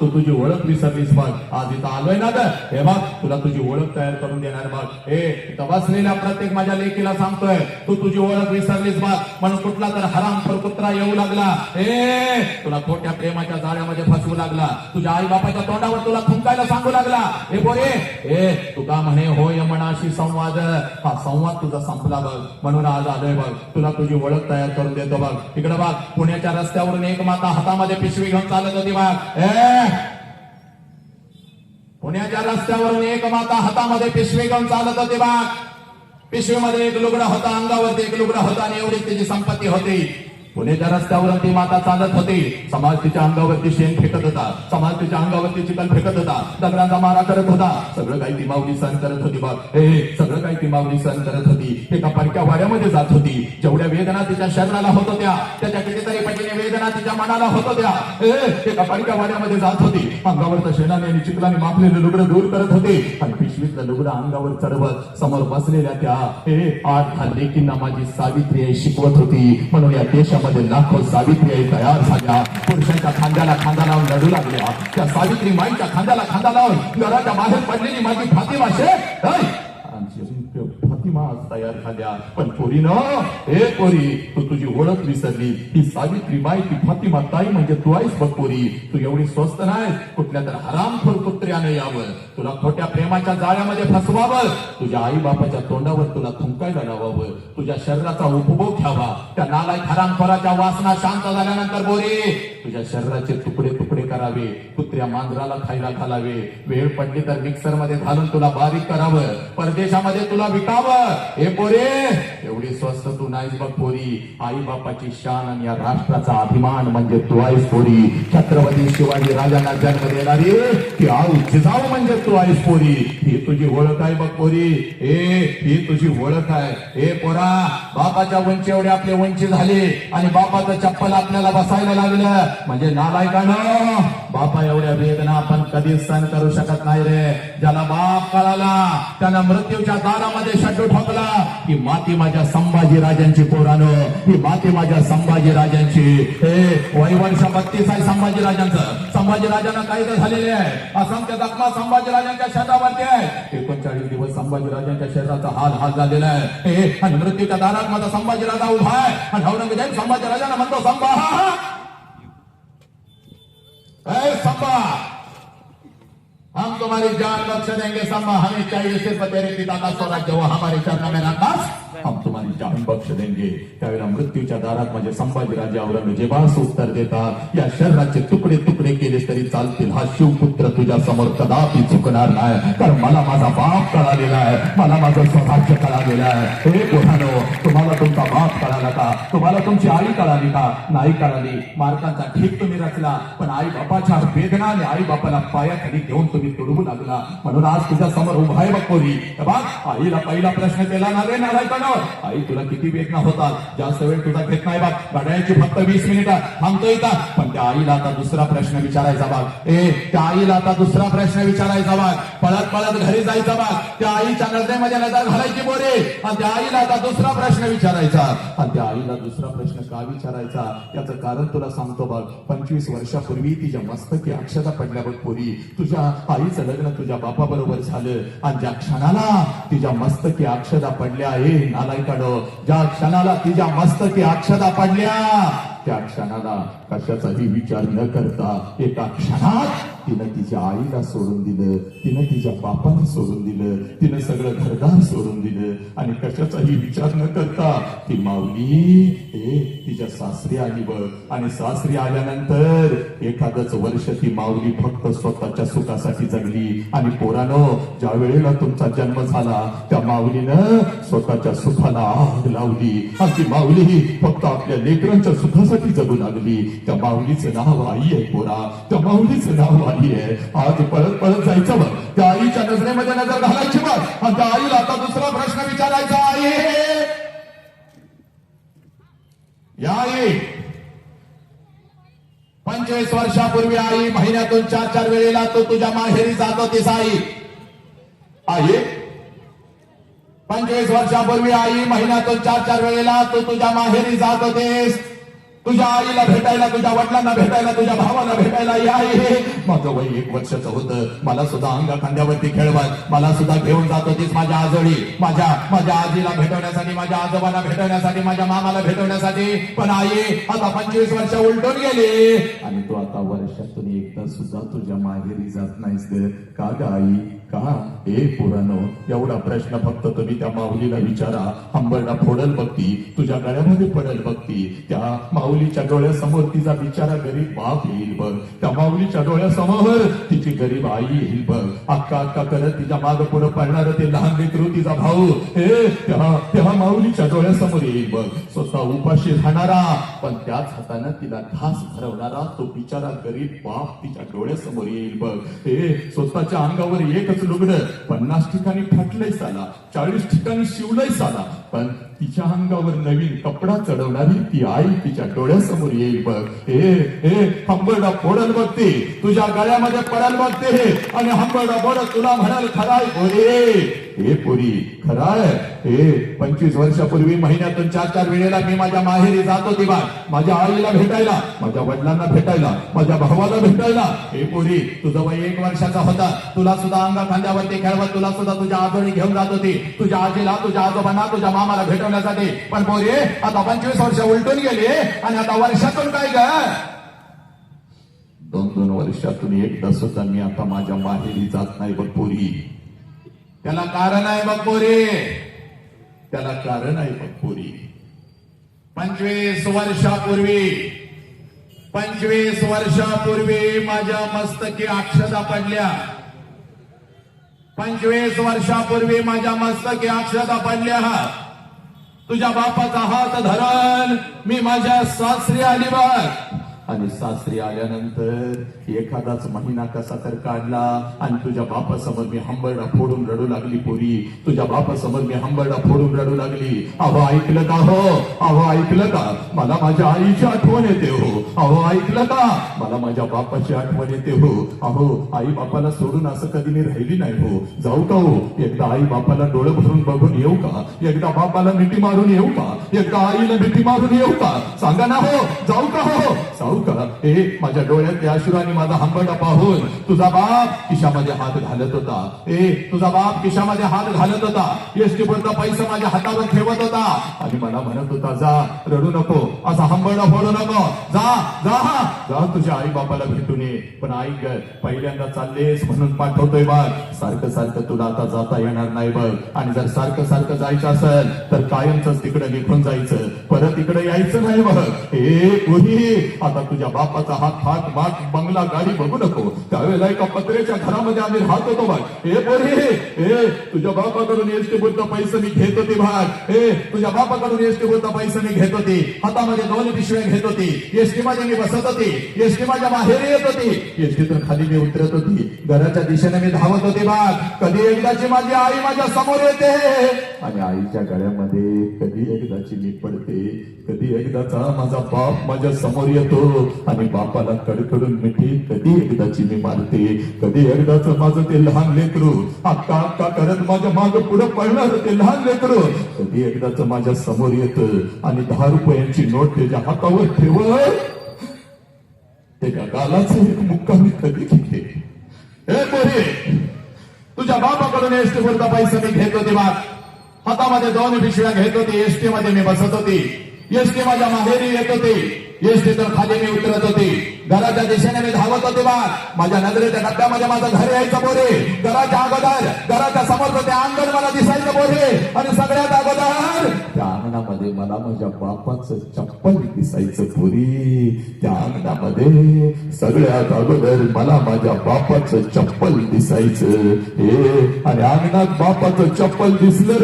तू तुझी ओळख विसरलीस बघ. आज इथं आलोय ना ग, हे बघ तुला तुझी ओळख तयार करून देणार बघ. इथं बसलेल्या प्रत्येक माझ्या लेकीला सांगतोय, तू तुझी ओळख विसरलीस बघ. म्हणून कुठला तर हरामखोर कुत्रा येऊ लागला, तुला खोट्या प्रेमाच्या जाळ्यामध्ये फसवू लागला, तुझ्या आई बापाच्या तोंडावर तुला थुंकायला सांगू लागला. बोरे, तू का म्हणे होय मनाशी संवाद, हा संवाद तुझा संपला बघ. म्हणून आज आलोय बघ, तुला तुझी ओळख तयार करून देतो बघ. इकडे बघ, पुण्याच्या रस्त्यावरून एक माता हातामध्ये पिशवी घेऊन चालत होती बघ. पुण्याच्या रस्त्यावरून एक माता हातामध्ये पिशवी घेऊन चालत होती बघ. पिशवीमध्ये एक लुगडा होता, अंगावरती एक लुगडा होता आणि एवढीच त्याची संपत्ती होती. पुण्याच्या रस्त्यावरून ती माता चालत होती. समाज तिच्या अंगावरती शेण फेकत होता, समाज तिच्या अंगावरती चिकन फेकत होता, दगडांचा मारा करत होता. सगळं काही ती माऊली सहन करत होती बघ. सगळं काही ती माऊली सहन करत होती. एका परक्या वाड्यामध्ये जात होती. जेवढ्या वेदना तिच्या शरीराला होत होत्या त्याच्या कितीतरी पटीने वेदना तिच्या मनाला होत होत्या. एका परक्या वाड्यामध्ये जात होती. अंगावरचं शेणाने आणि चिखलाने मापलेलं लुगडं दूर करत होते आणि पिशवीतलं लुगडं अंगावर चढवत समोर बसलेल्या त्या 8 लेकींना माझी सावित्री आई शिकवत होती. म्हणून या देशामध्ये लाखो सावित्री आई तयार झाल्या. पुरुषांच्या खांद्याला खांदा लावून लढू लागल्या. त्या सावित्री माईच्या खांद्याला खांदा लावून घराच्या बाहेर पडलेली माझी फातिमा फातिमा आज तयार झाल्या. पण पोरीनं, पोरी, तू तुझी ओळख विसरली. ही सावित्री बाई, ती फातिमा ताई म्हणजे तू आहेस बघ पोरी. तू एवढी स्वस्त नाही, कुठल्या तर हरामखोर कुत्र्यानं यावं, तुला खोट्या प्रेमाच्या जाळ्यामध्ये फसवावं, तुझ्या आई बापाच्या तोंडावर तुला थुंकायला लावावं, तुझ्या शरीराचा उपभोग घ्यावा. त्या नालायक हरामखोराच्या वासना शांत झाल्यानंतर बोरी तुझ्या शरीराचे तुकडे तुकडे करावे, कुत्र्या मांजराला खायला घालावे, वेळ पडली तर मिक्सर मध्ये घालून तुला बारीक करावं, परदेशामध्ये तुला विकावं. पोरे, एवढी स्वस्त तू नाहीस बघ पोरी. आई बापाची शान आणि या राष्ट्राचा अभिमान म्हणजे तू आहेस पोरी. छत्रपती शिवाजी राजांना जन्म देणारी ती आऊ जिजाऊ म्हणजे तू आहेस पोरी. ही तुझी ओळख आहे बघ पोरी. ही तुझी ओळख आहे. पोरा, बापाच्या उंची एवढे आपले उंची झाले आणि बापाचं चप्पल आपल्याला बसायला लागलं म्हणजे नालायकानं, बापा एवढ्या वेदना आपण कधीच सहन करू शकत नाही रे. ज्याला बाप कळाला त्यानं मृत्यूच्या दारामध्ये शड्डू ठोकला. ही माती माझ्या संभाजी राजांची पोरानं, ही माती माझ्या संभाजी राजांची. वय वर्ष 32 आहे संभाजी राजांचं. संभाजी राजांना कायदे झालेले आहे. असंख्य जखमा संभाजी राजांच्या शरीरावरती आहे. 39 दिवस संभाजी राजांच्या शरीराचा हाल झालेला आहे. आणि मृत्यूच्या दारात माझा संभाजी राजा उभा आहे आणि औरंगजेब संभाजी राजांना म्हणतो, संभा संभा, हम तुम्हारी जान बख्श देंगे संभा, हमें चाहिए सिर्फ तेरे पिता का स्वराज्य, वो हमारे चरणों में रखा. हम तुम्हारी जान बख्श देंगे। त्यावेळेला मृत्यूच्या दारात माझे संभाजीराजे औरंगजेबास उत्तर देतात, या शरीराचे तुकडे तुकडे केले तरी चालतील, हा शिवपुत्र तुझ्या समोर कदापि चुकणार नाही, कारण मला माझा बाप कळालेला आहे, मला माझं स्वराज्य कळालेलं आहे। हे पोरांनो, तुम्हाला तुमचा बाप कळाला का? तुम्हाला तुमची आई कळाली का? नाही कळाली। मार्कांचा ठीक तुम्ही रचला, पण आई बापाच्या वेदना आणि आई बापाला पायाखाली घेऊन तुम्ही तुडवू लागला, म्हणून आज तुझ्या समोर उभा आहे बघ पोरी। बघ, आईला पहिला प्रश्न केला ना रे नालायकानो, आई तुला किती वेदना होतात, जास्त वेळ तुझा घेत नाही बघ, घड्याळाची फक्त 20 मिनिटं थांबतो इथं, पण त्या आईला आता दुसरा प्रश्न विचारायचा बघ। त्या आईला आता दुसरा प्रश्न विचारायचा बघ, पळत पळत घरी जायचा बघ, त्या आईच्या नजरेमध्ये नजर घालायची पोरे, आणि त्या आईला आता दुसरा प्रश्न विचारायचा। आणि त्या आईला दुसरा प्रश्न का विचारायचा याचं कारण तुला सांगतो बघ। 25 वर्षापूर्वी तिच्या मस्तकी अक्षता पडल्या बघ पोरी, तुझ्या आईचं लग्न तुझ्या बापाबरोबर झालं, आणि ज्या क्षणाला तिच्या मस्तकी अक्षता पडल्या, नालायकानो, ज्या क्षणाला तिच्या मस्तकी अक्षता पडल्या त्या क्षणाला कशाचाही विचार न करता एका क्षणात तिनं तिच्या आईला सोडून दिलं, तिनं तिच्या बापाला सोडून दिलं, तिनं सगळं घरदार सोडून दिलं, आणि कशाचाही विचार न करता ती माऊली तिच्या सासरी आली बघ। आणि सासरी आल्यानंतर एखादच वर्ष ती माऊली फक्त स्वतःच्या सुखासाठी जगली। आणि पोरानो, ज्या वेळेला तुमचा जन्म झाला त्या माऊलीनं स्वतःच्या सुखाला आग लावली, आणि ती माऊली फक्त आपल्या लेकरांच्या सुखासाठी जगू लागली। त्या माऊलीचं नाव आई आहे पोरा, त्या माऊलीचं नाव आई आहे। आज पळत पळत जायचं बघ, त्या आईच्या नजरेमध्ये नजर घालायची बघ, आणि त्या आईला आता दुसरा प्रश्न विचारायचा आहे, या आई 25 वर्षापूर्वी आई महिन्यातून 4 वेळेला तू तुझ्या माहेरी जात होतीस आई। 25 वर्षापूर्वी आई महिन्यातून 4 वेळेला तू तुझ्या माहेरी जात होतेस, तुझ्या आईला भेटायला, तुझ्या वडिलांना भेटायला, तुझ्या भावाला भेटायला। माझं वय 1 वर्षाचं होतं, मला सुद्धा अंगा खांद्यावरती खेळवत मला सुद्धा घेऊन जात होतीस माझ्या आजोळी, माझ्या आजीला भेटवण्यासाठी, माझ्या आजोबांना भेटवण्यासाठी, माझ्या मामाला भेटवण्यासाठी। पण आई आता 25 वर्ष उलटून गेली, आणि तू आता वर्षातून एकदा सुद्धा तुझ्या माहेरी जात नाहीस का ग आई? का? पोरानो, एवढा प्रश्न फक्त तुम्ही त्या माऊलीला विचारा। हंबरडा फोडल बघती, तुझ्या गळ्यामध्ये पडल बघती, त्या माऊलीच्या डोळ्यासमोर तिचा बिचारा गरीब बाप येईल बघ, त्या माऊलीच्या डोळ्यासमोर तिची गरीब आई येईल बघ, अक्का अक्का करत तिच्या माग पुढे पडणार ते लहान लेकरू तिचा भाऊ तेव्हा माऊलीच्या डोळ्यासमोर येईल बघ, स्वतः उपाशी राहणारा पण त्याच हाताने तिला घास भरवणारा तो बिचारा गरीब बाप तिच्या डोळ्यासमोर येईल बघ। स्वतःच्या अंगावर एकच लुगडं 50 ठिकाणी फाटलंय साला, 40 ठिकाणी शिवलंय साला, पण तिच्या अंगावर नवीन कपडा चढवणारी ती आई तिच्या डोळ्यासमोर येईल बघ। हंबरडा फोडल बघते, तुझ्या गळ्यामध्ये पडल बघते, आणि हंबरडा फोडत तुला म्हणाल खराय पोरी, पोरी खराय। 25 वर्षापूर्वी महिन्यातून 4 वेळेला मी माझ्या माहेरी जात होती बा, माझ्या आईला भेटायला, माझ्या वडिलांना भेटायला, माझ्या भावाला भेटायला। पोरी, तुझं वय 1 वर्षाचा होता, तुला सुद्धा अंगा खांद्यावरती खेळवत, तुला सुद्धा तुझ्या आजोळी घेऊन जात होती, तुझ्या आजीला, तुझ्या आजोबांना, तुझ्या मामाला भेटवण्यासाठी। पण पोरी, आता 25 वर्ष उलटून गेली, आणि आता वर्षातून काय ग? 2 वर्षातून एकदा सुद्धा मी आता माझ्या माहेरी जात नाही बघ पोरी। त्याला कारण आहे बघ पोरी, त्याला कारण आहे बघ पोरी। 25 वर्षापूर्वी माझ्या मस्तकी अक्षता पडल्या, 25 वर्षापूर्वी माझ्या मस्तकी अक्षता पडल्या, तुझ्या बापाचा हात धरण मी माझ्या सासरी आली बघ। आणि सासरी आल्यानंतर एखादाच महिना कसा तर काढला, आणि तुझ्या बापासमोर मी हंबरडा फोडून रडू लागली पोरी, तुझ्या बापासमोर मी हंबरडा फोडून रडू लागली। अहो ऐकलं का हो? अहो ऐकलं का? मला माझ्या आईची आठवण येते हो। अहो ऐकलं का? मला माझ्या बापाची आठवण येते हो। अहो आई बापाला सोडून असं कधी मी राहिली नाही हो। जाऊ का हो? एकदा आई बापाला डोळे भरून बघून येऊ का? एकदा बापाला मिठी मारून येऊ का? एकदा आईला मिठी मारून येऊ का? सांगा ना हो, जाऊ का हो? जाऊ पाहू का? माझ्या डोळ्यातल्या अश्रूने माझा हंबरडा पाहून तुझा बाप खिशामध्ये हात घालत होता. तुझा बाप खिशामध्ये हात घालत होता. एसटी पुरता पैसा माझ्या हातावर ठेवत होता आणि मला म्हणत होता, जा रडू नको, असा हंबरडा फोडू नको, जा जा जा तुझ्या आई बापाला भेटून ये. पण ऐक, पहिल्यांदा चाललेस म्हणून पाठवतोय बघ. सारखं सारखं तुला आता जाता येणार नाही बघ. आणि जर सारखं सारखं जायचं असेल तर कायमच तिकडे निघून जायचं, परत इकडे यायचं नाही बघ. कोणी आता तुझ्या बापाचा हात हात माग बंगला गाडी बघू नको. त्यावेळेला एका पत्र्याच्या घरामध्ये आम्ही राहत होतो बघ. तुझ्या बापाकडून एसटी पुरता पैसे मी घेत होते भाग. तुझ्या बापाकडून एसटी पुरता पैसे मी घेत होते. हातामध्ये 2 पिशव्या घेत होती. एसटी मध्ये मी बसत होती. एसटी माझ्या माहेरी येत होती. एसटीतून खाली मी उतरत होती. घराच्या दिशेने मी धावत होते बाग. कधी एकदाची माझी आई माझ्या समोर येते आणि आईच्या गळ्यामध्ये कधी एकदाची मी पडते. कधी एकदाचा माझा बाप माझ्या समोर येतो आणि बापाला कडकडून मिठी कधी एकदाची मी मारते. कधी एकदाच माझं ते लहान लेकरू अक्का अक्का करत माझ्या माग पुढे पळणार ते लहान लेकरू कधी एकदाच माझ्या समोर येतं आणि 10 रुपयांची नोट त्याच्या हातावर ठेवत त्याच्या गालाचे एक मुक्का मी कधी घेते. तुझ्या बापाकडून एसटी पुरता पैसे मी घेत होते बाग. हातामध्ये 2 पिशव्या घेत होती. एसटी मध्ये मी बसत होती. एसटी माझ्या माहेरी येत होती. एसटी तर खाली मी उतरत होती. घराच्या दिशेने मी धावत होते बाग. माझ्या नजरेच्या डब्यामध्ये माझं घर यायचं बोरे. घराच्या अगोदर घराच्या समोरचं ते अंगण मला दिसायचं बोरे. आणि सगळ्यात अगोदर त्या अंगणामध्ये मला माझ्या बापाचं चप्पल दिसायचं पोरी. त्या अंगणामध्ये सगळ्यात अगोदर मला माझ्या बापाचं चप्पल दिसायचं. आणि अंगणात बापाचं चप्पल दिसलं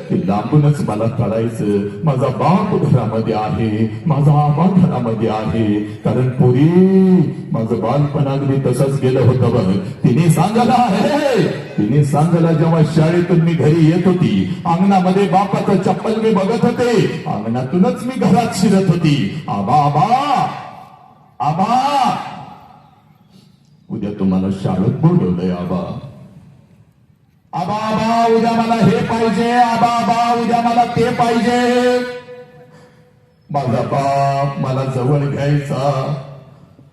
की लांबूनच मला कळायचं माझा बाप घरामध्ये आहे, माझा आबा घरामध्ये आहे. कारण पोरी माझं बालपण अगदी तसंच गेलं होतं बघ. तिने सांगला जेव्हा शाळेतून मी घरी येत होती, अंगणामध्ये बापाचं चप्पल मी बघत होते. अंगणातूनच मी घरात शिरत होती. आबा आबा आबा, उद्या तुम्हाला शाळेत बोलवलंय आबा. आबा आबा उद्या मला हे पाहिजे. आबा आबा उद्या मला ते पाहिजे. माझा बाप मला जवळ घ्यायचा,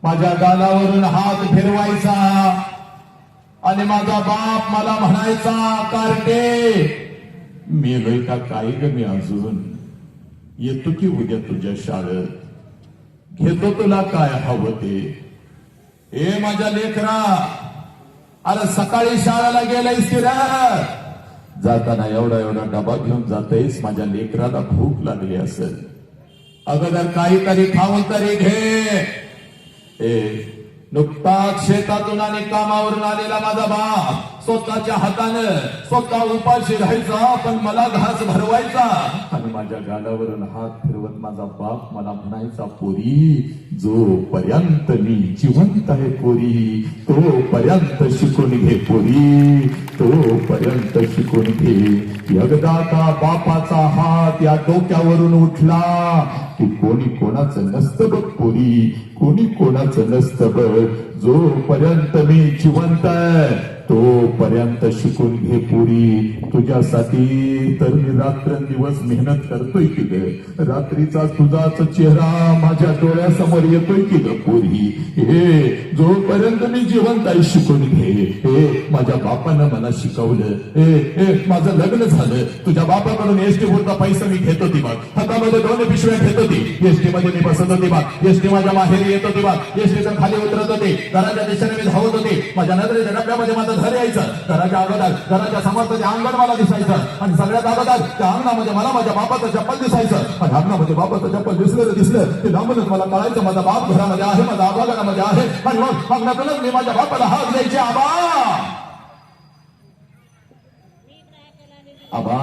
माझ्या गालावरून हात फिरवायचा आणि माझा बाप मला म्हणायचा, कार्टे मेलोय का काय ग मी अजून, येतो की उद्या तुझ्या शाळेत, घेतो तुला काय हवं ते. ए माझ्या लेकरा, अरे सकाळी शाळेला गेलायस की रे, जाताना एवढा डबा घेऊन जातेस, माझ्या लेकराला भूक लागली असेल, अगोदर काहीतरी खाऊन तरी घे. नुकताच शेतातून आणि कामावरून आलेला माझा बाप स्वतःच्या हातानं स्वतः उपाशी राहायचा, पण मला घास भरवायचा आणि माझ्या गालावरून हात फिरवत माझा बाप मला म्हणायचा, पोरी जोपर्यंत मी जिवंत आहे पोरी, तोपर्यंत शिकून घे पोरी, तोपर्यंत शिकून घे. एकदा का बापाचा हात या डोक्यावरून उठला की कोणी कोणाचं नसतं बघ पोरी, कोणी कोणाचं नसतं बघ. जोपर्यंत मी जिवंत आहे तोपर्यंत शिकून घे पोरी. तुझ्यासाठी तर मी रात्रंदिवस मेहनत करतोय की ग, रात्रीचा तुझाच चेहरा माझ्या डोळ्यासमोर येतोय की ग पोरी. जोपर्यंत मी जिवंत आहे शिकून घे. माझ्या बापानं मला शिकवलं. माझं लग्न झालं, तुझ्या बापाकडून एसटी पुरता पैसे मी घेत होती बघ, हातामध्ये 2 पिशव्या घेत होती. एसटी मध्ये मी बसत होती बघ, एसटी माझ्या माहेरी येत होती बघ, एसटीतून खाली उतरत होते. घराच्या दिशेने मी धावत होते. माझ्या नजरेच्या डब्यामध्ये माझं घर यायचं. घराच्या अगोदर घराच्या समोरचं ते अंगण मला दिसायचं आणि सगळ्यात अगोदर त्या अंगणामध्ये मला माझ्या बापाचं चप्पल दिसायचं. आणि अंगणामध्ये बापाचं चप्पल दिसलं ते लांबूनच मला कळायचं माझा बाप घरामध्ये आहे, माझा आबा घरामध्ये आहे. आणि मग अंगणातूनच मी माझ्या बापाला हात द्यायचे, आबा आबा.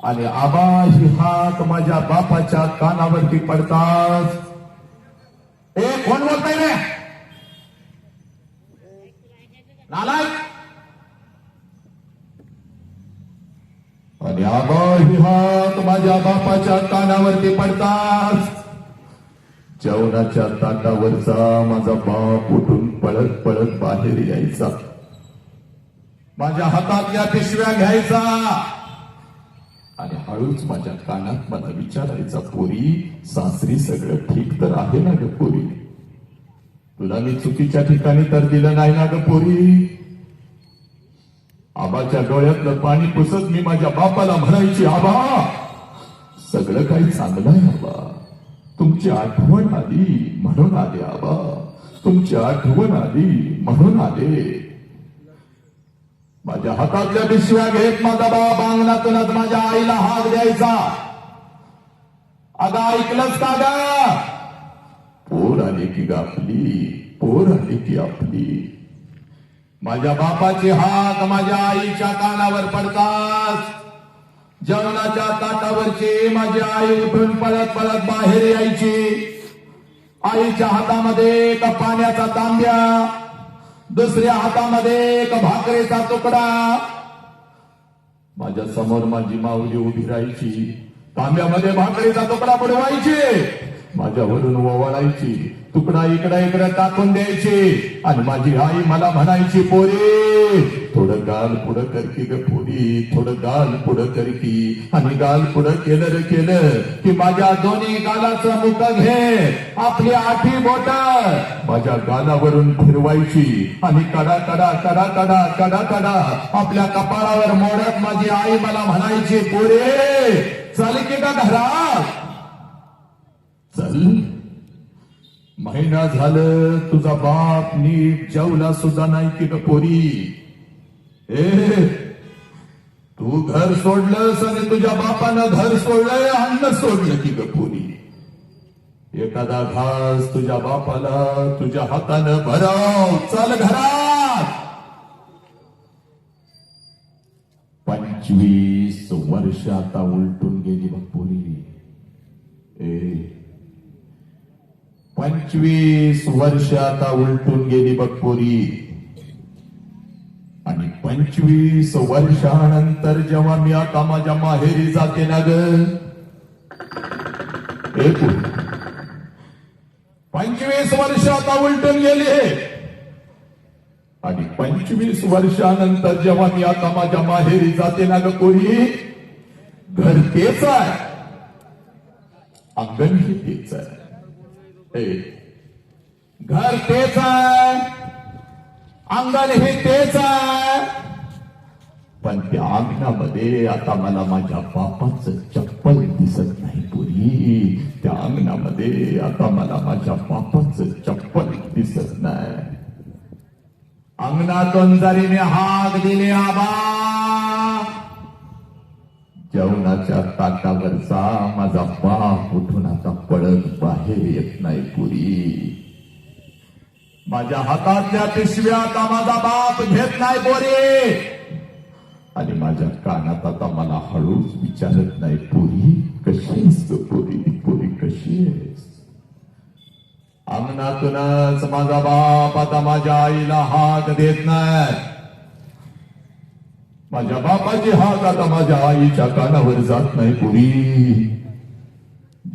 आणि आबा ही हात माझ्या बापाच्या कानावरती पडतात. कोण बोलताय रे नालायक. आणि आबा ही हात माझ्या बापाच्या कानावरती पडतात. जेवणाच्या ताटावरचा माझा बाप उठून पळत पळत बाहेर यायचा, माझ्या हातातल्या पिशव्या घ्यायचा आणि हळूच माझ्या कानात मला विचारायचा, पोरी सासरी सगळं ठीक तर आहे ना ग पोरी? तुला मी चुकीच्या ठिकाणी तर दिलं नाही ना ग पोरी? आबाच्या डोळ्यातलं पाणी पुसत मी माझ्या बापाला म्हणायची, आबा सगळं काही चांगलं आहे आबा, तुमची आठवण आली म्हणून आले आबा, तुमची आठवण आली म्हणून आले. माझ्या हातातल्या पिशव्या घेत माझा बाप अंगणातूनच माझ्या आईला हाक द्यायचा, अगं ऐकलंच का ग? पोर आली की आपली, पोर आली की आपली. माझ्या बापाची हाक माझ्या आईच्या कानावर पडताच जेवणाच्या ताटावरची माझी आई उठून पळत पळत बाहेर यायची. आईच्या हातामध्ये एक पाण्याचा तांब्या, दुसऱ्या हातामध्ये एक भाकरीचा तुकडा. माझ्या समोर माझी माऊली उभी राहायची, तांब्यामध्ये भाकरीचा तुकडा बुडवायची, माझ्यावरून ओवाळायची, तुकडा इकडे टाकून द्यायची आणि माझी आई मला म्हणायची, पोरी थोडं गाल पुढं कर की ग पोरी, थोडं गाल पुढं कर की. आणि गाल पुढं केलं की माझ्या दोन्ही गालाचं मुख घे, आपली आठी बोट माझ्या गालावरून फिरवायची आणि कडा कडा कडा कडा कडा कडा आपल्या कपाळावर मोडत माझी आई मला म्हणायची, पोरी चल की का घरात चल. महिना झालं तुझा बाप नीट जेवला सुद्धा नाही की ग पोरी. तू घर सोडलंस आणि तुझ्या बापानं घर सोडलंय, अन्न सोडलं की ग पोरी. एखादा घास तुझ्या बापाला तुझ्या हातानं भरव, चल घरात. 25 वर्ष आता उलटून गेली बघ पोरी. 25 वर्ष आता उलटून गेली बघ पोरी. आणि 25 वर्षानंतर जेव्हा मी आता माझ्या माहेरी जाते ना ग, 25 वर्ष आता उलटून गेली. आणि 25 वर्षानंतर जेव्हा मी आता माझ्या माहेरी जाते ना ग पोरी, घर तेच आहे, अंगण ही तेच आहे, घर तेच आहे, अंगण हे तेच आहे. पण त्या अंगणामध्ये आता मला माझ्या बापाचं चप्पल दिसत नाही पोरी. त्या अंगणामध्ये आता मला माझ्या बापाचं चप्पल दिसत नाही. अंगणातून जरी मी हाक दिली, आबा जेवणाच्या ताटावरचा माझा बाप उठून आता पळत बाहेर येत नाही पुरी. माझ्या हातातल्या पिशव्या आता माझा बाप घेत नाही पोरी. आणि माझ्या कानात आता मला हळूच विचारत नाही, पुरी कशी आहेस पोरी, पुरी कशी आहेस. अंगणातूनच माझा बाप आता माझ्या आईला हाक देत नाही. माझ्या बापाची हाक आता माझ्या आईच्या कानावर जात नाही पुरी.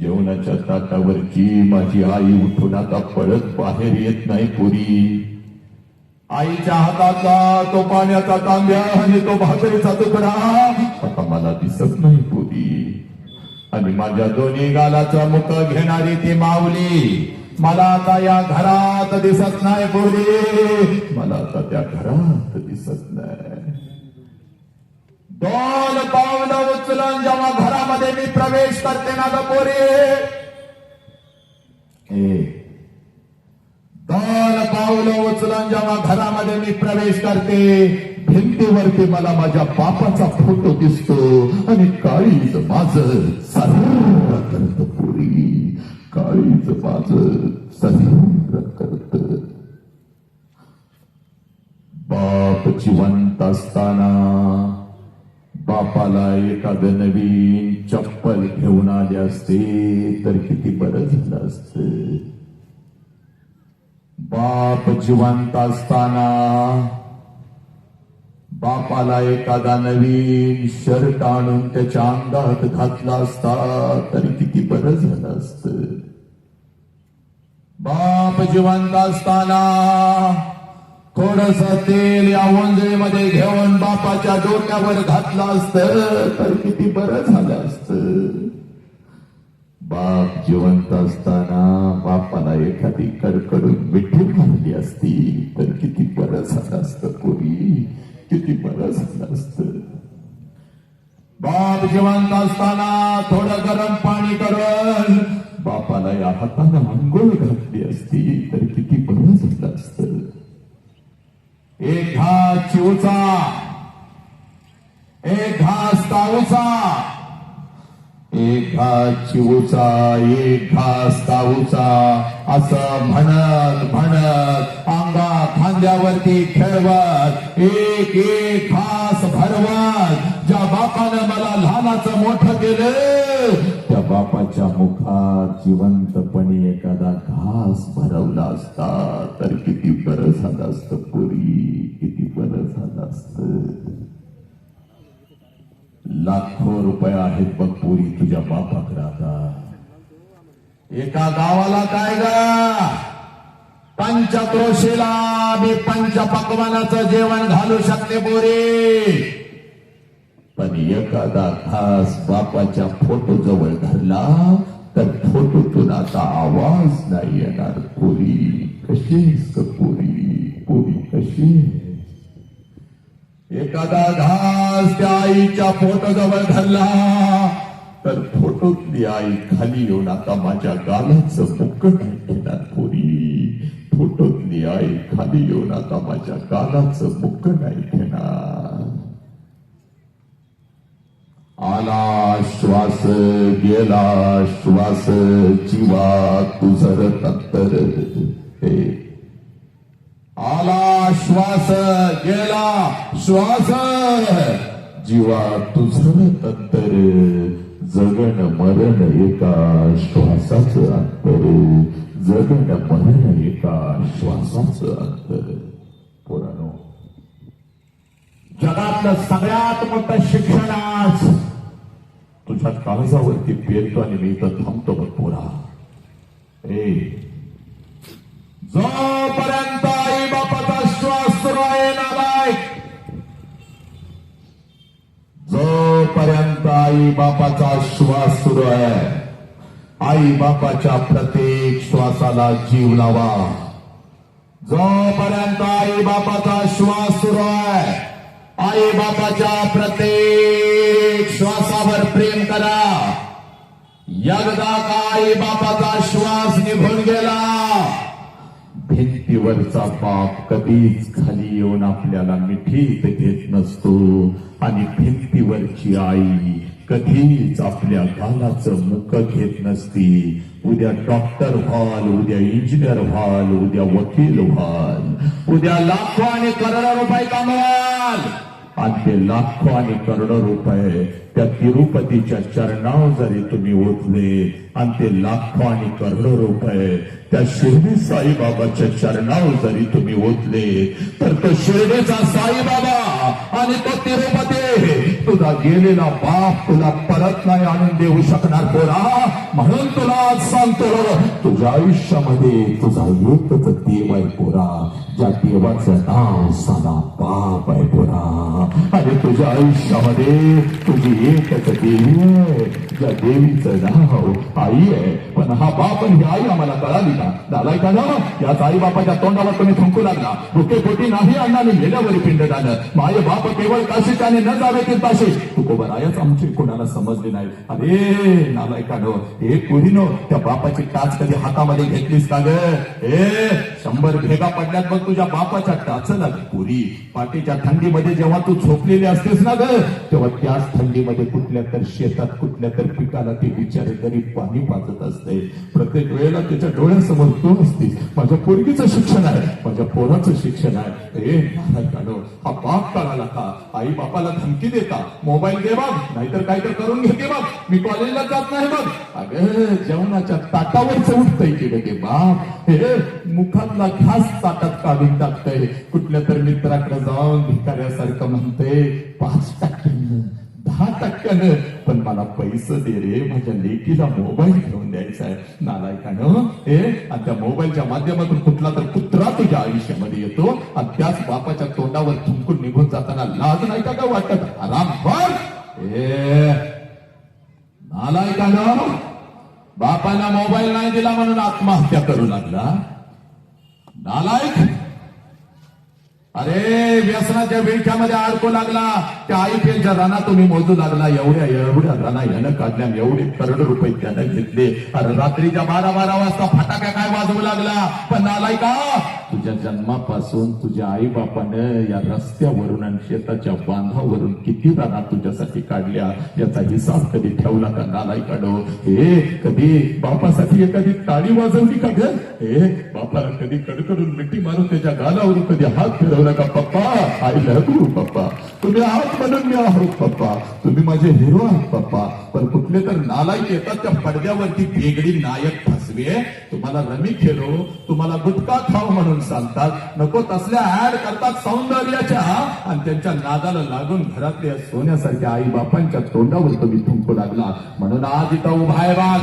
जेवणाच्या ताटावरची माझी आई उठून आता पळत बाहेर येत नाही पुरी. आईच्या हाताचा तो पाण्याचा तांब्या आणि तो भाकरीचा तुकडा आता मला दिसत नाही पुरी. आणि माझ्या दोन्ही गालाचा मुख घेणारी ती माऊली मला आता या घरात दिसत नाही पुरी. मला आता त्या घरात दिसत नाही. 2 पावलं उचलून जेव्हा घरामध्ये मी प्रवेश करते ना ग पोरी, 2 पावलं उचलून जेव्हा घरामध्ये मी प्रवेश करते, भिंतीवरती मला माझ्या बापाचा फोटो दिसतो आणि काळीज माझं सर्व करत पोरी, काळीज माझं सर्व करत. बाप जिवंत असताना बापाला एखादं नवीन चप्पल घेऊन आले असते तर किती बरं झालं असतं. बाप जिवंत असताना बापाला एखादा नवीन शर्ट आणून त्याच्या अंगात घातला असता तर किती बरं झालं असतं. बाप जिवंत असताना थोडस तेल या ओंजळीमध्ये घेऊन बापाच्या डोक्यावर घातलं असतं तर किती बरं झालं असतं. बाप जिवंत असताना बापाला एखादी कडकडून मिठी मारली असती तर किती बरं झालं असतं. पोरी किती बरं झालं असतं. बाप जिवंत असताना थोडं गरम पाणी करून बापाला या हातानं अंघोळ घातली असती तर किती बरं झालं असतं. एक घास चिवचा, एक घास ताऊचा, एक घास चिवचा, एक घास ताऊचा असं म्हणत म्हणत अंगा खांद्यावरती खेळवत एक एक घास भरवत ज्या बापानं मला लहानाचं मोठं केलं त्या बापाच्या मुखात जिवंतपणे एखादा घास भरवला असता तर किती बरं झालं असतं. पोरी किती बरं झालं असतं. लाखो रुपये आहेत बघ पोरी तुझ्या बापाकडे आता. एका गावाला काय गा पंचक्रोशीला मी पंचपक्वानाचं जेवण घालू शकते पोरी, पण एखादा घास बापाच्या फोटो जवळ धरला तर फोटोतून आता आवाज नाही येणार. पोरी कशीस ग पोरी, पोरी कशी. एखादा घास त्या आईच्या फोटो जवळ धरला तर फोटोतली आई खाली येऊन आता माझ्या गालाचं मुक्क नाही घेणार. पोरी फोटोतली आई खाली येऊन आता माझ्या गालाचं मुक्क नाही घेणार. आला श्वास गेला श्वास जीवा तुझर तत्तर. आला श्वास गेला श्वास जीवा तुझर तत्तर. जगन मरण एका श्वासाचं अंतर, जगन मरण एका श्वासाचं अंतर. पोरानो, जगातलं सगळ्यात मोठं शिक्षण आज तुझ्या काळजावरती पेरतो आणि मी इथं थांबतो बघ पोरा. जोपर्यंत आई बापाचा श्वास सुरू आहे नालायक, जोपर्यंत आई बापाचा श्वास सुरू आहे आई बापाच्या प्रत्येक श्वासाला जीव लावा. जोपर्यंत आई बापाचा श्वास सुरू आहे आई बापाच्या प्रत्येक श्वासावर प्रेम करा. एकदा का आई बापाचा श्वास निघून गेला भिंतीवरचा बाप कधीच खाली येऊन आपल्याला मिठीत घेत नसतो आणि भिंतीवरची आई कधीच आपल्या गालाचं मुख घेत नसती. उद्या डॉक्टर व्हाल, उद्या इंजिनियर व्हाल, उद्या वकील व्हाल, उद्या लाखो आणि करोडो रुपये कमवाल आणि ते लाखो आणि करोडो रुपये त्या तिरुपतीच्या चरणावर जरी तुम्ही ओतले आणि ते लाखो आणि करोडो रुपये त्या शिर्डी साईबाबाच्या चरणावर जरी तुम्ही ओतले तर तो शिर्डीचा साईबाबा आणि तो तिरुपती तुझा गेलेला बाप तुला परत नाही आणून देऊ शकणार पोरा. म्हणून तुला आज सांगतो तुझ्या आयुष्यामध्ये तुझा एकच देव आहे पोरा, ज्या देवाचं नाव साधा बाप आहे पोरा. आणि तुझ्या आयुष्यामध्ये तुझी एकच देवी आहे ज्या देवीचं नाव आई आहे. पण हा बाप आणि ही आई आम्हाला कळाली का? झालाय का ना या आई बापाच्या तोंडावर तुम्ही थुंकू लागला. भुके पोटी नाही अण्णाने मेल्यावरी पिंड झालं. माझे बाप केवळ काशीच्याने न जावे ते ताशी तुकोबर आयच आमची कोणाला समजली नाही. अरे नालायकानो, हे पुरीनो त्या बापाची टाच कधी हातामध्ये घेतलीस का ग? 100 भेगा पडल्यात बघ तुझ्या बापाच्या टाचला. पुरी पाठीच्या थंडीमध्ये जेव्हा तू झोपलेली असतेस ना ग तेव्हा त्याच थंडीमध्ये कुठल्या तर शेतात कुठल्या तर पिकाला ते बिचारे गरीब पाणी पाजत असते. प्रत्येक वेळेला त्याच्या डोळ्यासमोर तू असतीस. माझ्या पोरगीचं शिक्षण आहे, माझ्या पोराचं शिक्षण आहे. नालायकानो, हा बाप कळाला का? आई बापाला धमकी देता मोबाईल दे बघ नाहीतर काहीतरी करून घेते बघ, मी कॉलेजला जात नाही बघ. अगं जेवणाच्या ताटावरच उठतंय की गे बाप. हे मुखातला घास ताटात काढून टाकतंय. कुठल्या तर मित्राकडे जाऊन भिकाऱ्यासारखं म्हणतंय 5% 10% पण मला पैसे दे रे, माझ्या लेकीला मोबाईल घेऊन द्यायचा आहे. नालायकानं आणि त्या मोबाईलच्या माध्यमातून कुठला तर कुत्रा तुझ्या आयुष्यामध्ये येतो आणि त्याच बापाच्या तोंडावर थुंकून निघून जाताना लाज नाही का वाटत? आराम नालायकानं बापाला मोबाईल नाही दिला म्हणून आत्महत्या करू लागला. नालायक, अरे व्यसनाच्या विळख्यामध्ये अडकू लागला. त्या IPLच्या राना तुम्ही मोजू लागला. एवढ्या राना यानं काढल्या, एवढे करोड रुपये त्यानं घेतले. अरे रात्रीच्या 12 वाजता फटाक्या काय वाजवू लागला. पण नालायका, तुझ्या जन्मापासून तुझ्या आई बापानं या रस्त्यावरून आणि शेताच्या बांधावरून किती राना तुझ्यासाठी काढल्या याचा हिसाब कधी ठेवला का? नालायकाडो, कधी बापासाठी एखादी टाळी वाजवली का ग? बापाला कधी कडकडून मिठी मारून त्याच्या गालावरून कधी हात फिरवला का? पप्पा, आय लव्ह यू पप्पा. तुम्ही आहात म्हणून मी आहोत पप्पा. तुम्ही माझे हिरो आहात पप्पा. पण कुठले तर नालायक येतात त्या पडद्यावरती वेगळी नायक फसवे, तुम्हाला रमी खेळो, तुम्हाला गुटखा खाऊ म्हणून सांगतात. नको तसल्या ऍड करतात सौंदर्याच्या आणि त्यांच्या नादाला लागून घरातल्या सोन्यासारख्या आई बापांच्या तोंडावर तुम्ही थुंकू लागला. म्हणून आज इथं उभा आहे बाग.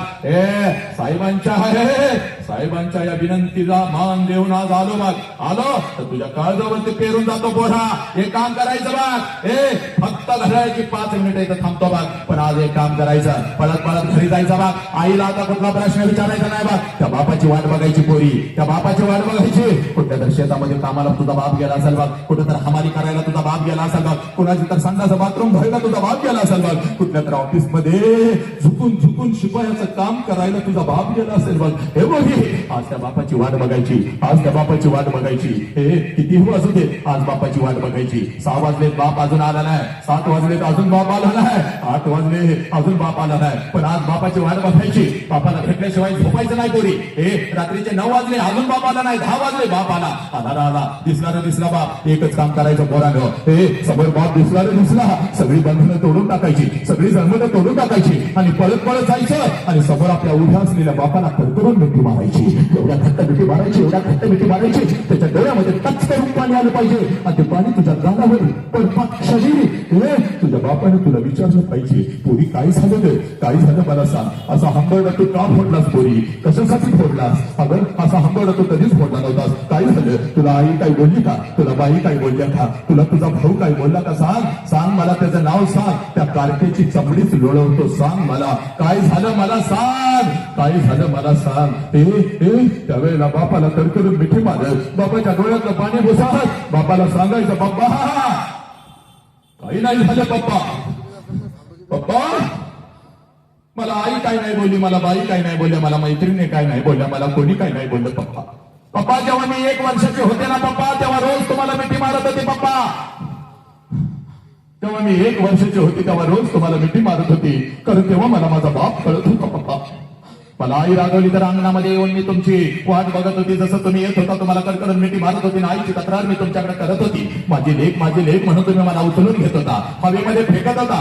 साहेबांच्या या विनंतीला मान देऊन आज आलो तर तुझ्या काळजावरती पेरून जातो पोढा. एक काम करायचं बाग, फक्त घड्याळाची 5 मिनिटं इथं थांबतो बाग. पण आज एक काम करायचं, पळत घरी जायचं बाग. आईला आता कुठला प्रश्न विचारायचा नाही बाग. त्या बापाची वाट बघायची पोरी, त्या बापाची वाट बघायची. कुठल्या तर शेतामध्ये कामाला तुझा बाप गेला असेल बघ, कुठं तर हमाली करायला तुझा बाप गेला असेल बघ, कुणाची तर संडाचं बाथरूम भरायला तुझा बाप गेला असेल बघ, कुठल्या तर ऑफिसमध्ये झुकून शिपायाचं काम करायला तुझा बाप गेला असेल बघ. हे बघ, आज त्या बापाची वाट बघायची, आज त्या बापाची वाट बघायची. कितीही वाजू दे, आज बापाची वाट बघायची. 6 वाजले बाप अजून आला नाही, 7 वाजले अजून बाप आला नाही, 8 वाजले अजून बाप आला नाही. पण आज बापाची वाट बघायची. बापाला भेटल्याशिवाय झोपायचं नाही पोरी. रात्रीचे 9 वाजले अजून बाप आला नाही, 10 वाजले बाप आला. आला दिसला बाप. एकच काम करायचं पोरांनो, समोर बाप दिसला, सगळी बंधनं तोडून टाकायची, सगळी जन्मनं तोडून टाकायची आणि पळत जायचं आणि समोर आपल्या उभ्या असलेल्या बापाला कडकडून मिठी मारायची. एवढ्या घट्ट मिठी मारायची, त्याच्या डोळ्यामध्ये टच करून पाणी आलं पाहिजे आणि ते पाणी तुझ्या गालावर पडपाट शरीर. तुझ्या बापाने तुला विचारलं पाहिजे, पोरी काय झालं मला सांग. असा हंबरडा तू का फोडलास पोरी? कशासाठी फोडलास? अगं असा हंबरडा तू कधीच फोडला नव्हतास. काय झालं? तुला आई काय बोलली का? तुला बाई काय बोलल्या का? तुला तुझा भाऊ काय बोलला का? सांग मला, त्याचं नाव सांग. त्या कारकेची चमडीच लोळवतो. सांग मला काय झालं, मला सांग. काय झालं मला सांग. त्यावेळेला बापाला कडकडून मिठी मारत, बापाच्या डोळ्यातलं पाणी घुसावत, बापाला सांगायचं, पप्पा काही नाही झालं पप्पा. मला आई काय नाही बोलली, मला बाई काय नाही बोलल्या, मला मैत्रिणी काय नाही बोलल्या, मला कोणी काय नाही बोललं पप्पा. जेव्हा मी 1 वर्षाचे होते ना पप्पा, तेव्हा रोज तुम्हाला मिठी मारत होती पप्पा. तेव्हा मी 1 वर्षाची होती तेव्हा रोज तुम्हाला मिठी मारत होती, कारण तेव्हा मला माझा बाप कळत होता पप्पा. मला आई रागवली तर अंगणामध्ये येऊन मी तुमची वाट बघत होती. जसं तुम्ही येत होता तुम्हाला कडकडून मिठी मारत होती ना, आईची तक्रार मी तुमच्याकडे करत होती. माझी लेक म्हणून तुम्ही मला उचलून घेत होता, हवेमध्ये फेकत होता.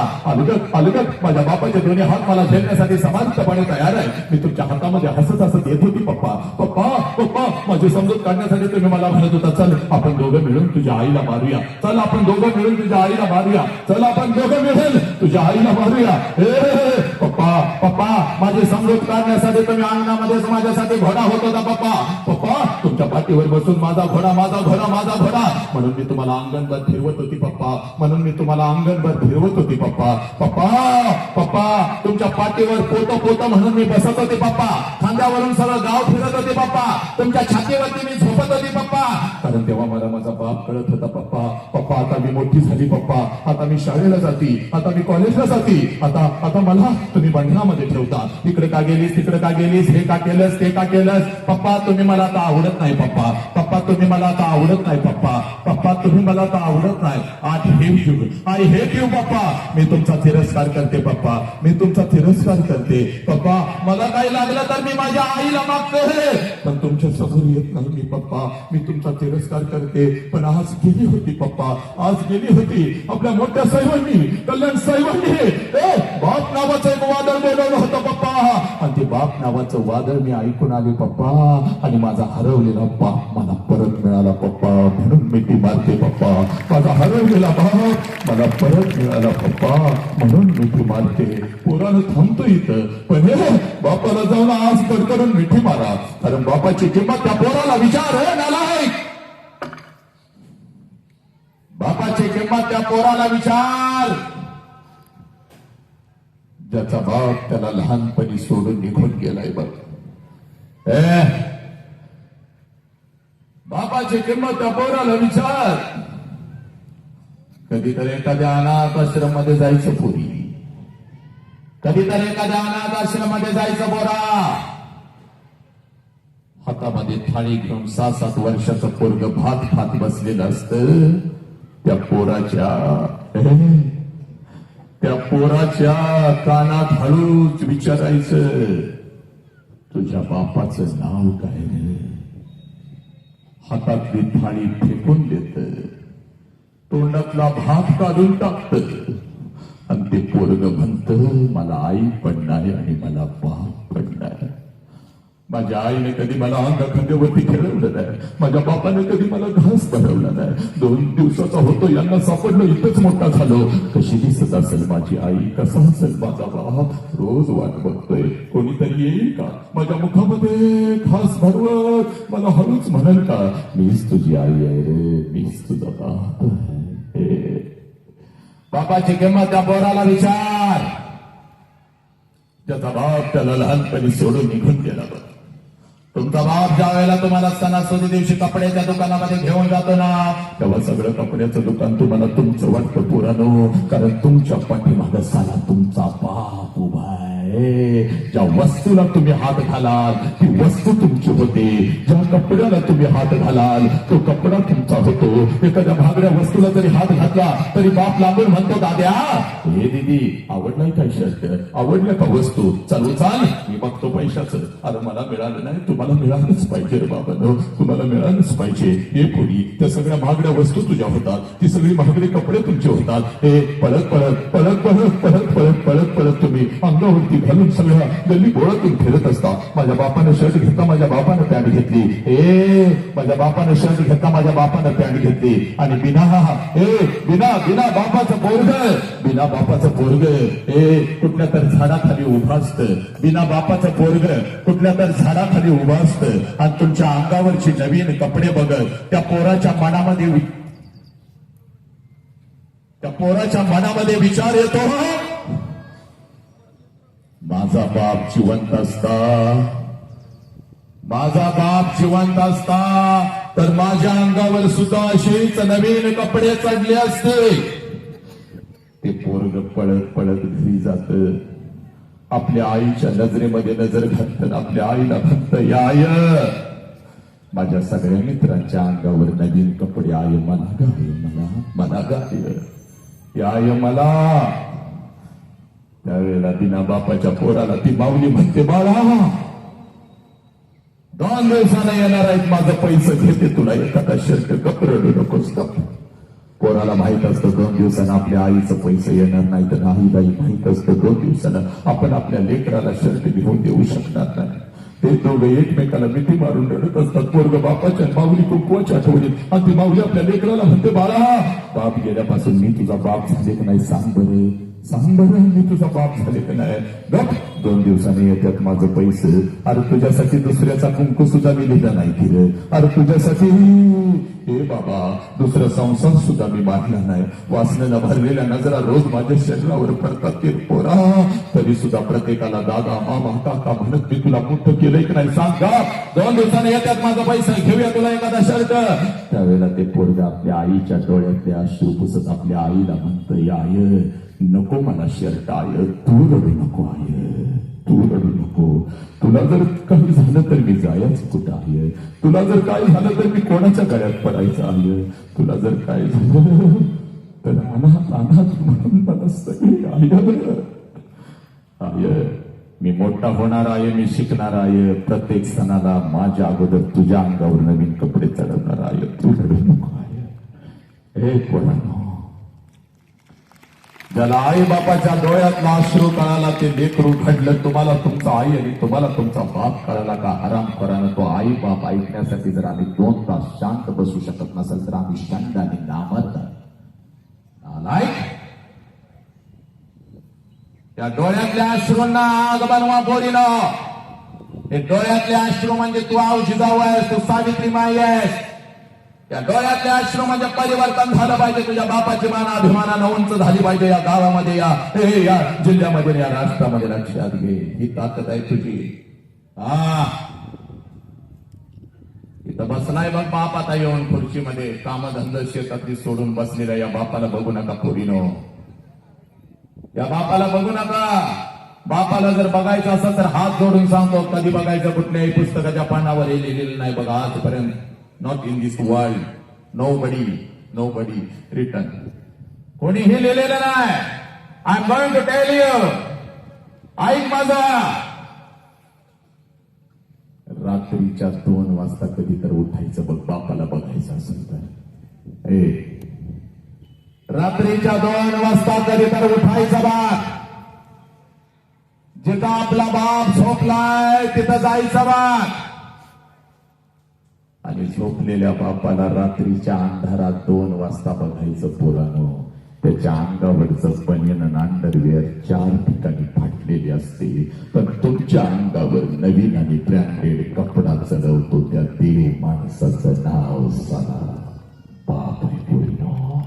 अलगत माझ्या बापाचे दोन्ही हात मला झेलण्यासाठी समांतरपणे तयार आहे. मी तुमच्या हातामध्ये हसत येत होती पप्पा. माझी समजूत काढण्यासाठी तुम्ही मला म्हणत होता, चल आपण दोघं मिळून तुझ्या आईला मारूया, चल आपण दोघं मिळून तुझ्या आईला मारूया, चल आपण दोघं मिळून तुझ्या आईला मारूया. पप्पा माझी समजूत काढण्यासाठी तुम्ही अंगणामध्येच माझ्यासाठी घोडा होत होता पप्पा. तुमच्या पाठीवर बसून माझा घोडा म्हणून मी तुम्हाला अंगणभर फिरवत होती पप्पा. तुमच्या पाठीवर पोत म्हणून मी बसत होते पप्पा. खांद्यावरून सगळं गाव फिरत होते पप्पा. तुमच्या छातीवरती मी झोपत होती पप्पा, कारण तेव्हा मला माझा बाप कळत होता पप्पा. आता मी मोठी झाली पप्पा, आता मी शाळेला जाती, आता मी कॉलेजला जाती, आता मला तुम्ही बंधनामध्ये ठेवता. इकडे का गेलीस, तिकडे का गेलीस, हे का केलंस, ते का केलंस. पप्पा तुम्ही मला आता आवडत नाही पप्पा. तुम्ही मला आता आवडत नाही पप्पा. तुम्ही मला आता आवडत नाही. आय हेट यू पप्पा. मी तुमचा तिरस्कार करते पप्पा. मला काही लागलं तर मी माझ्या आईला मागते, पण तुमच्या समोर येत नाही मी पप्पा. मी तुमचा तिरस्कार करते. पण आज गेली होती पप्पा, आपल्या मोठ्या साहेबांनी, कल्याण साहेबांनी बाप नावाचं एक वादळ बोलवलं होतं पप्पा. आणि ते बाप नावाचं वादळ मी ऐकून आले पप्पा, आणि माझा हरवलेला बाप मला परत मिळाला पप्पा, म्हणून मिठी मारते पप्पा. माझा हरवलेला बाप मला परत मिळाला पप्पा, म्हणून मिठी मारते. पोरानं थांबतो इथं, पण हे बापाला जाऊन आज कडकडून मिठी मारा, कारण बापाची किंमत त्या पोराला विचार नालायक. बापाची किंमत त्या पोराला विचार, ज्याचा बाप त्याला लहानपणी सोडून निघून गेलाय बघ. बापाची किंमत त्या पोराला विचार. कधीतरी एखाद्या अनाथ आश्रम मध्ये जायचं पोरी, कधीतरी एखाद्या अनाथ आश्रम मध्ये जायचं पोरा. हातामध्ये थाळी घेऊन 6-7 वर्षाचं पोरग भात खात बसलेलं असतं. त्या पोराच्या कानात हळूच विचारायचं, तुझ्या बापाचं नाव काय रे? हातातली थाळी फेकून देत, तोंडातला भात काढून टाकत, आणि ते पोरग म्हणत, मला आई पण नाही आणि मला बाप पण नाही. माझ्या आईने कधी मला अंगखांद्यावरती खेळवलं नाही, माझ्या बापाने कधी मला घास भरवला नाही. 2 दिवसाचा होतो, यांना सापडलो, इथंच मोठा झालो. कशी दिसत असेल माझी आई, कसा असेल माझा बाप? रोज वाट बघतोय कोणीतरी येईल का माझ्या मुखामध्ये घास भरवत, मला हळूच म्हणेल का, मीच तुझी आई आहे रे, मीच तुझा बाप आहे. बापाची किंमत त्या पोराला विचार, ज्याचा बाप त्याला लहानपणी सोडून निघून गेला. बघ, तुमचा बाप ज्या वेळेला तुम्हाला सणासुदी दिवशी कपड्याच्या दुकानामध्ये घेऊन जातो ना, तेव्हा सगळं कपड्याचं दुकान तुम्हाला तुमचं वाटतं पोरानो, कारण तुमच्या पाठीमागं साला तुमचा बाप उभा आहे. ज्या वस्तूला तुम्ही हात घालाल ती वस्तू तुमची होते, ज्या कपड्याला तुम्ही हात घालाल तो कपडा तुमचा होतो. एखाद्या महागड्या वस्तूला जरी हात घातला तरी बाप लांबून म्हणतो, दाद्या हे दीदी आवडलाय काय शर्ट, आवडल्या का वस्तू, चालू चाल मी बघतो पैशाचं. अरे मला मिळालं नाही, तुम्हाला मिळालंच पाहिजे रे बाबा, तुम्हाला मिळालंच पाहिजे. हे कोणी त्या सगळ्या महागड्या वस्तू तुझ्या होतात, ती सगळी महागडी कपडे तुमचे होतात. हे पळत पळत पळत पळत पळत पळत पळत पळत तुम्ही अंगावरती घालून सगळ्या गल्ली बोळातून फिरत असता. माझ्या बापानं शर्ट घेतला, माझ्या बापानं पॅन्ट घेतली, माझ्या बापानं शर्ट घेतला, माझ्या बापानं पॅन्ट घेतली, आणि बिना बिना बापाचं पोरग, बिना बापाचं पोरग कुठल्या तर झाडाखाली उभा असतं. बिना बापाचं पोरग कुठल्या तर झाडाखाली उभा असतं, आणि तुमच्या अंगावरची नवीन कपडे बघत त्या पोराच्या मनामध्ये विचार येतो, माझा बाप जिवंत असता, माझा बाप जिवंत असता तर माझ्या अंगावर सुद्धा असेच नवीन कपडे चढले असते. ते पोरग पळत पळत घरी जात, आपल्या आईच्या नजरेमध्ये नजर घालत, आपल्या आईला म्हणत, आय माझ्या सगळ्या मित्रांच्या अंगावर नवीन कपडे, आय मला गाय, मला गाय, आय मला. त्यावेळेला बिना बापाच्या पोराला ती माऊली म्हणते, बाळा 2 दिवसानं येणार आहेत, माझं पैसे घेते, तुला एखादा शर्ट कपडे नकोस का. पोराला माहित असतं 2 दिवसानं आपल्या आईचं पैसे येणार नाही, तर आईलाही माहित असतं 2 दिवसानं आपण आपल्या लेकराला शर्ट घेऊन देऊ शकणार नाही. ते दोघे एकमेकाला मिठी मारून रडत असतात. पोरग बापाच्या माऊली कुंकवाच्या आठवणीत, आणि ती माऊली आपल्या लेकराला म्हणते, बाळा बाप गेल्यापासून मी तुझा बाप झाले की नाही सांग बरं, मी तुझा बाप झाले की नाही. गप 2 दिवसांनी येतात माझं पैसे. अरे तुझ्यासाठी दुसऱ्याचा कुंकू सुद्धा मी लिहिला नाही केलं. अरे तुझ्यासाठी हे बाबा दुसरा संसार सुद्धा मी मारला नाही. वासनेला भरलेल्या नजरा रोज माझ्या शरीरावर पडतात ते पोरा, तरी सुद्धा प्रत्येकाला दादा मामा काका म्हणत मी तुला मोठं केलंय की नाही सांग. का 2 दिवसांनी येतात माझा पैसा, घेऊया तुला एखादा शर्ट. त्यावेळेला ते पोरग आपल्या आईच्या डोळ्यातले अश्रू पुसत आपल्या आईला म्हणतं, आय नको मला शर्ट, आय तू रडू नको, आय तू रडू नको. तुला जर काही झालं तर मी जायचं कुठं आहे, तुला जर काय झालं तर मी कोणाच्या गळ्यात पडायचं आहे, तुला जर काय झालं तर अनाथ म्हणून मला सगळी आय मी मोठा होणार आहे, मी शिकणार आहे. प्रत्येक सणाला माझ्या अगोदर तुझ्या अंगावर नवीन कपडे चढवणार आहे, तू रडू नको आहे. हे कोणानो ज्याला आई बापाच्या डोळ्यातला अश्रू कळाला ते लेकरू घडलं. तुम्हाला तुमचा आई आणि तुम्हाला तुमचा बाप कळाला का हराम करानं तो आई बाप ऐकण्यासाठी जर आम्ही 2 तास शांत बसू शकत नसेल तर आम्ही शांत आणि नामर्द नालायक. त्या डोळ्यातल्या अश्रूंना आग बनवा पोरीनं. हे डोळ्यातले अश्रू म्हणजे तू आवशी जाऊ आहेस, तू सावित्री माई आहेस. या डोळ्यातल्या अश्रू म्हणजे परिवर्तन झालं पाहिजे. तुझ्या बापाची मान अभिमानानं उंच झाली पाहिजे. या गावामध्ये या जिल्ह्यामध्ये या राष्ट्रामध्ये लक्षात घे. ही ताकद आहे तुझी. इथं बसलाय बघ बाप आता येऊन खुर्चीमध्ये. कामधंद शेतातली सोडून बसलेल्या या बापाला बघू नका पोरीनो. या बापाला बघू नका. बापाला जर बघायचं असेल तर हात जोडून सांगतो कधी बघायचं. कुठल्याही पुस्तकाच्या पानावर हे लिहिलेलं नाही बघा आजपर्यंत. Not in this world nobody written. कोणीही लिहिलेलं नाही. I am going to tell you. ऐक माझा. रात्रीच्या 2 वाजता कधी तर उठायचं बघ बापाला बघायचं असेल तर. रात्रीच्या 2 वाजता कधी तर उठायचं बघ. जिथं आपला बाप झोपलाय तिथं जायचं बघ. आणि झोपलेल्या बापाला रात्रीच्या अंधारात 2 वाजता बघायचं पोरानो. त्याच्या अंगावरचं बनियन आणि अंडरवेअर 4 ठिकाणी फाटलेली असते. पण तुमच्या अंगावर नवीन आणि ब्रँडेड कपडा चढवतो त्या देव माणसाचं नाव साला बाप आहे पोरीनो.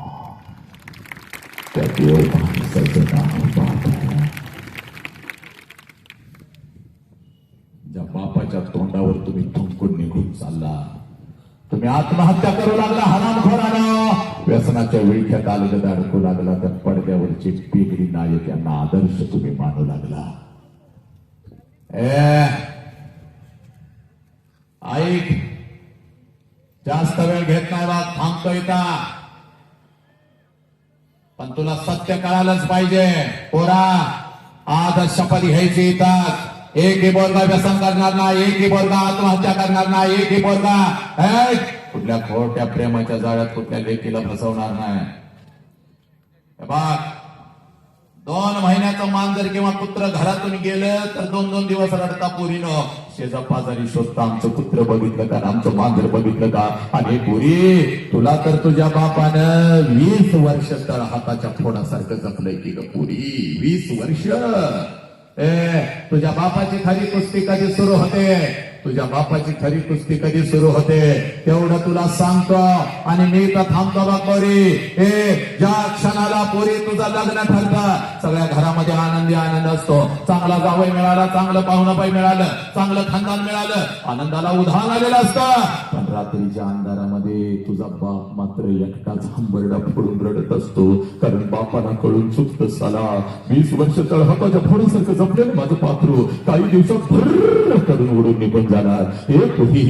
त्या देव माणसाचं नाव बाप आहे. ज्या बापाच्या तोंडावर तुम्ही थुंकून निघून चालला. तुम्ही आत्महत्या करू लागला हरामखोरानं. व्यसनाच्या विळख्यात अलगद अडकू लागला. त्या पडद्यावरचे पेगडी नायक यांना आदर्श तुम्ही मानू लागला. ऐक, जास्त वेळ घेत नाही बा. थांबतो इथं. पण तुला सत्य कळालंच पाहिजे पोरा. आज शपथ घ्यायची इथं. एकही बोलगा व्यसन करणार नाही. एकही बोलगा आत्महत्या करणार नाही. एकही बोलगा कुठल्या खोट्या प्रेमाच्या जाळ्यात कुठल्या लेकीला फसवणार नाही. बघ, 2 महिन्याचं मांजर किंवा कुत्र घरातून गेलं तर 2-2 दिवस रडता पोरीनं. शेजा पाजारी शोधता आमचं कुत्र बघितलं का, आमचं मांजर बघितलं का. आणि पोरी, तुला तर तुझ्या बापानं 20 वर्ष तळ हाताच्या फोडासारखं जपलंय की ग पोरी. 20 वर्ष. तुझ्या बापाची खरी कुस्ती कधी सुरू होते? तुझ्या बापाची खरी कुस्ती कधी सुरू होते तेवढं तुला सांगतो. आणि मी तर थांबतो बा पोरी. ज्या क्षणाला पोरी तुझं लग्न ठरतं सगळ्या घरामध्ये आनंदी आनंद असतो. चांगला जावई मिळाला, चांगलं पाहुणाबाई मिळालं, चांगलं खानदान मिळालं, आनंदाला उधाण आलेलं असतं. पण रात्रीच्या अंधारामध्ये तुझा बाप मात्र एकटाच हंबरडा फोडून रडत असतो. कारण बापाला कळून चुकतं साला 20 वर्ष तळहाताच्या फोडासारखं जपलेलं माझं पाखरू काही दिवसात भर करून उडून निघून जाणार. हे पोरी,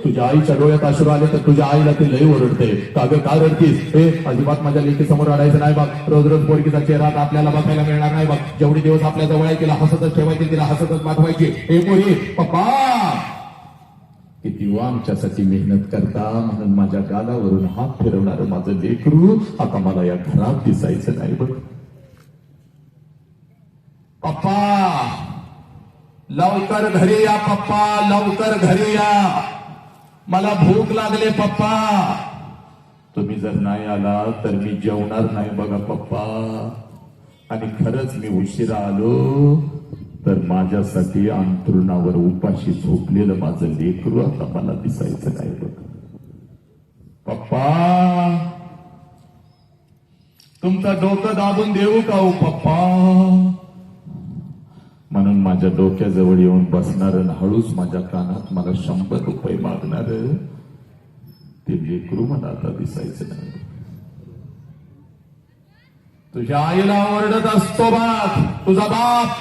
तुझ्या आईच्या डोळ्यात अश्रू आले तर तुझ्या आईला ते लई ओरडते. काग का रडतीस? अजिबात माझ्या लेकी समोर रडायचं नाही बघ. रोज रोज पोरगीचा चेहरा आपल्याला बघायला मिळणार नाही बघ. जेवढे दिवस आपल्या जवळ आहे तिला हसतच ठेवायची, तिला हसतच पाठवायची. हे पोरी, पप्पा किती आमच्यासाठी मेहनत करता म्हणून माझ्या गालावरून हात फिरवणार माझं लेकरू आता मला या घरात दिसायचं नाही बघ. पप्पा लवकर घरी या. पप्पा लवकर घरी या. मला भूक लागले पप्पा. तुम्ही जर नाही आला तर मी जेवणार नाही बघा पप्पा. आणि खरंच मी उशिरा आलो तर माझ्यासाठी अंथरुणावर उपाशी झोपलेलं माझं लेकरू आता मला दिसायचं नाही बघ. पप्पा तुमचं डोकं दाबून देऊ का हो पप्पा? म्हणून माझ्या डोक्याजवळ येऊन बसणार आणि हळूच माझ्या कानात मला 100 रुपये मागणार ते लेकरू मला आता दिसायचं नाही. तुझ्या आईला ओरडत असतो बाप, तुझा बाप.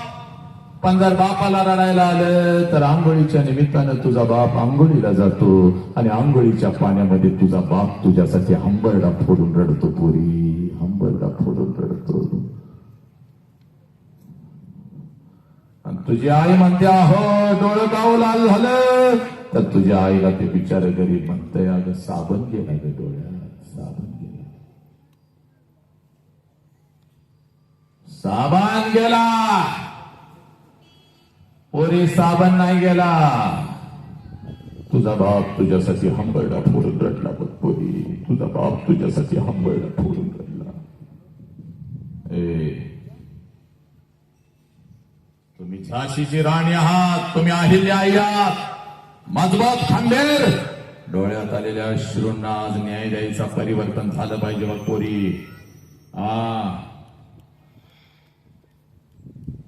पण जर बापाला रडायला आलं तर आंघोळीच्या निमित्तानं तुझा बाप आंघोळीला जातो आणि आंघोळीच्या पाण्यामध्ये तुझा बाप तुझ्यासाठी हंबरडा फोडून रडतो पोरी. हंबरडा फोडून रडतो. तुझी आई म्हणते अहो डोळं गाव लाल झालं तर तुझ्या आईला ते बिचार गरीब म्हणतंय अगं साबण गेला ग डोळ्यात, साबण गेला. साबण गेला, पोरी साबण नाही गेला. तुझा बाप तुझ्यासाठी हंबरडा फोडून रडला बघ पोरी, तुझा बाप तुझ्यासाठी हंबरडा फोडून रडला. तुम्ही झाशीची राणी आहात, तुम्ही अहिल्याबाई आहात, मजबूत खंबीर. डोळ्यात आलेल्या अश्रूंना आज न्याय द्यायचा, परिवर्तन झालं पाहिजे बघ पोरी.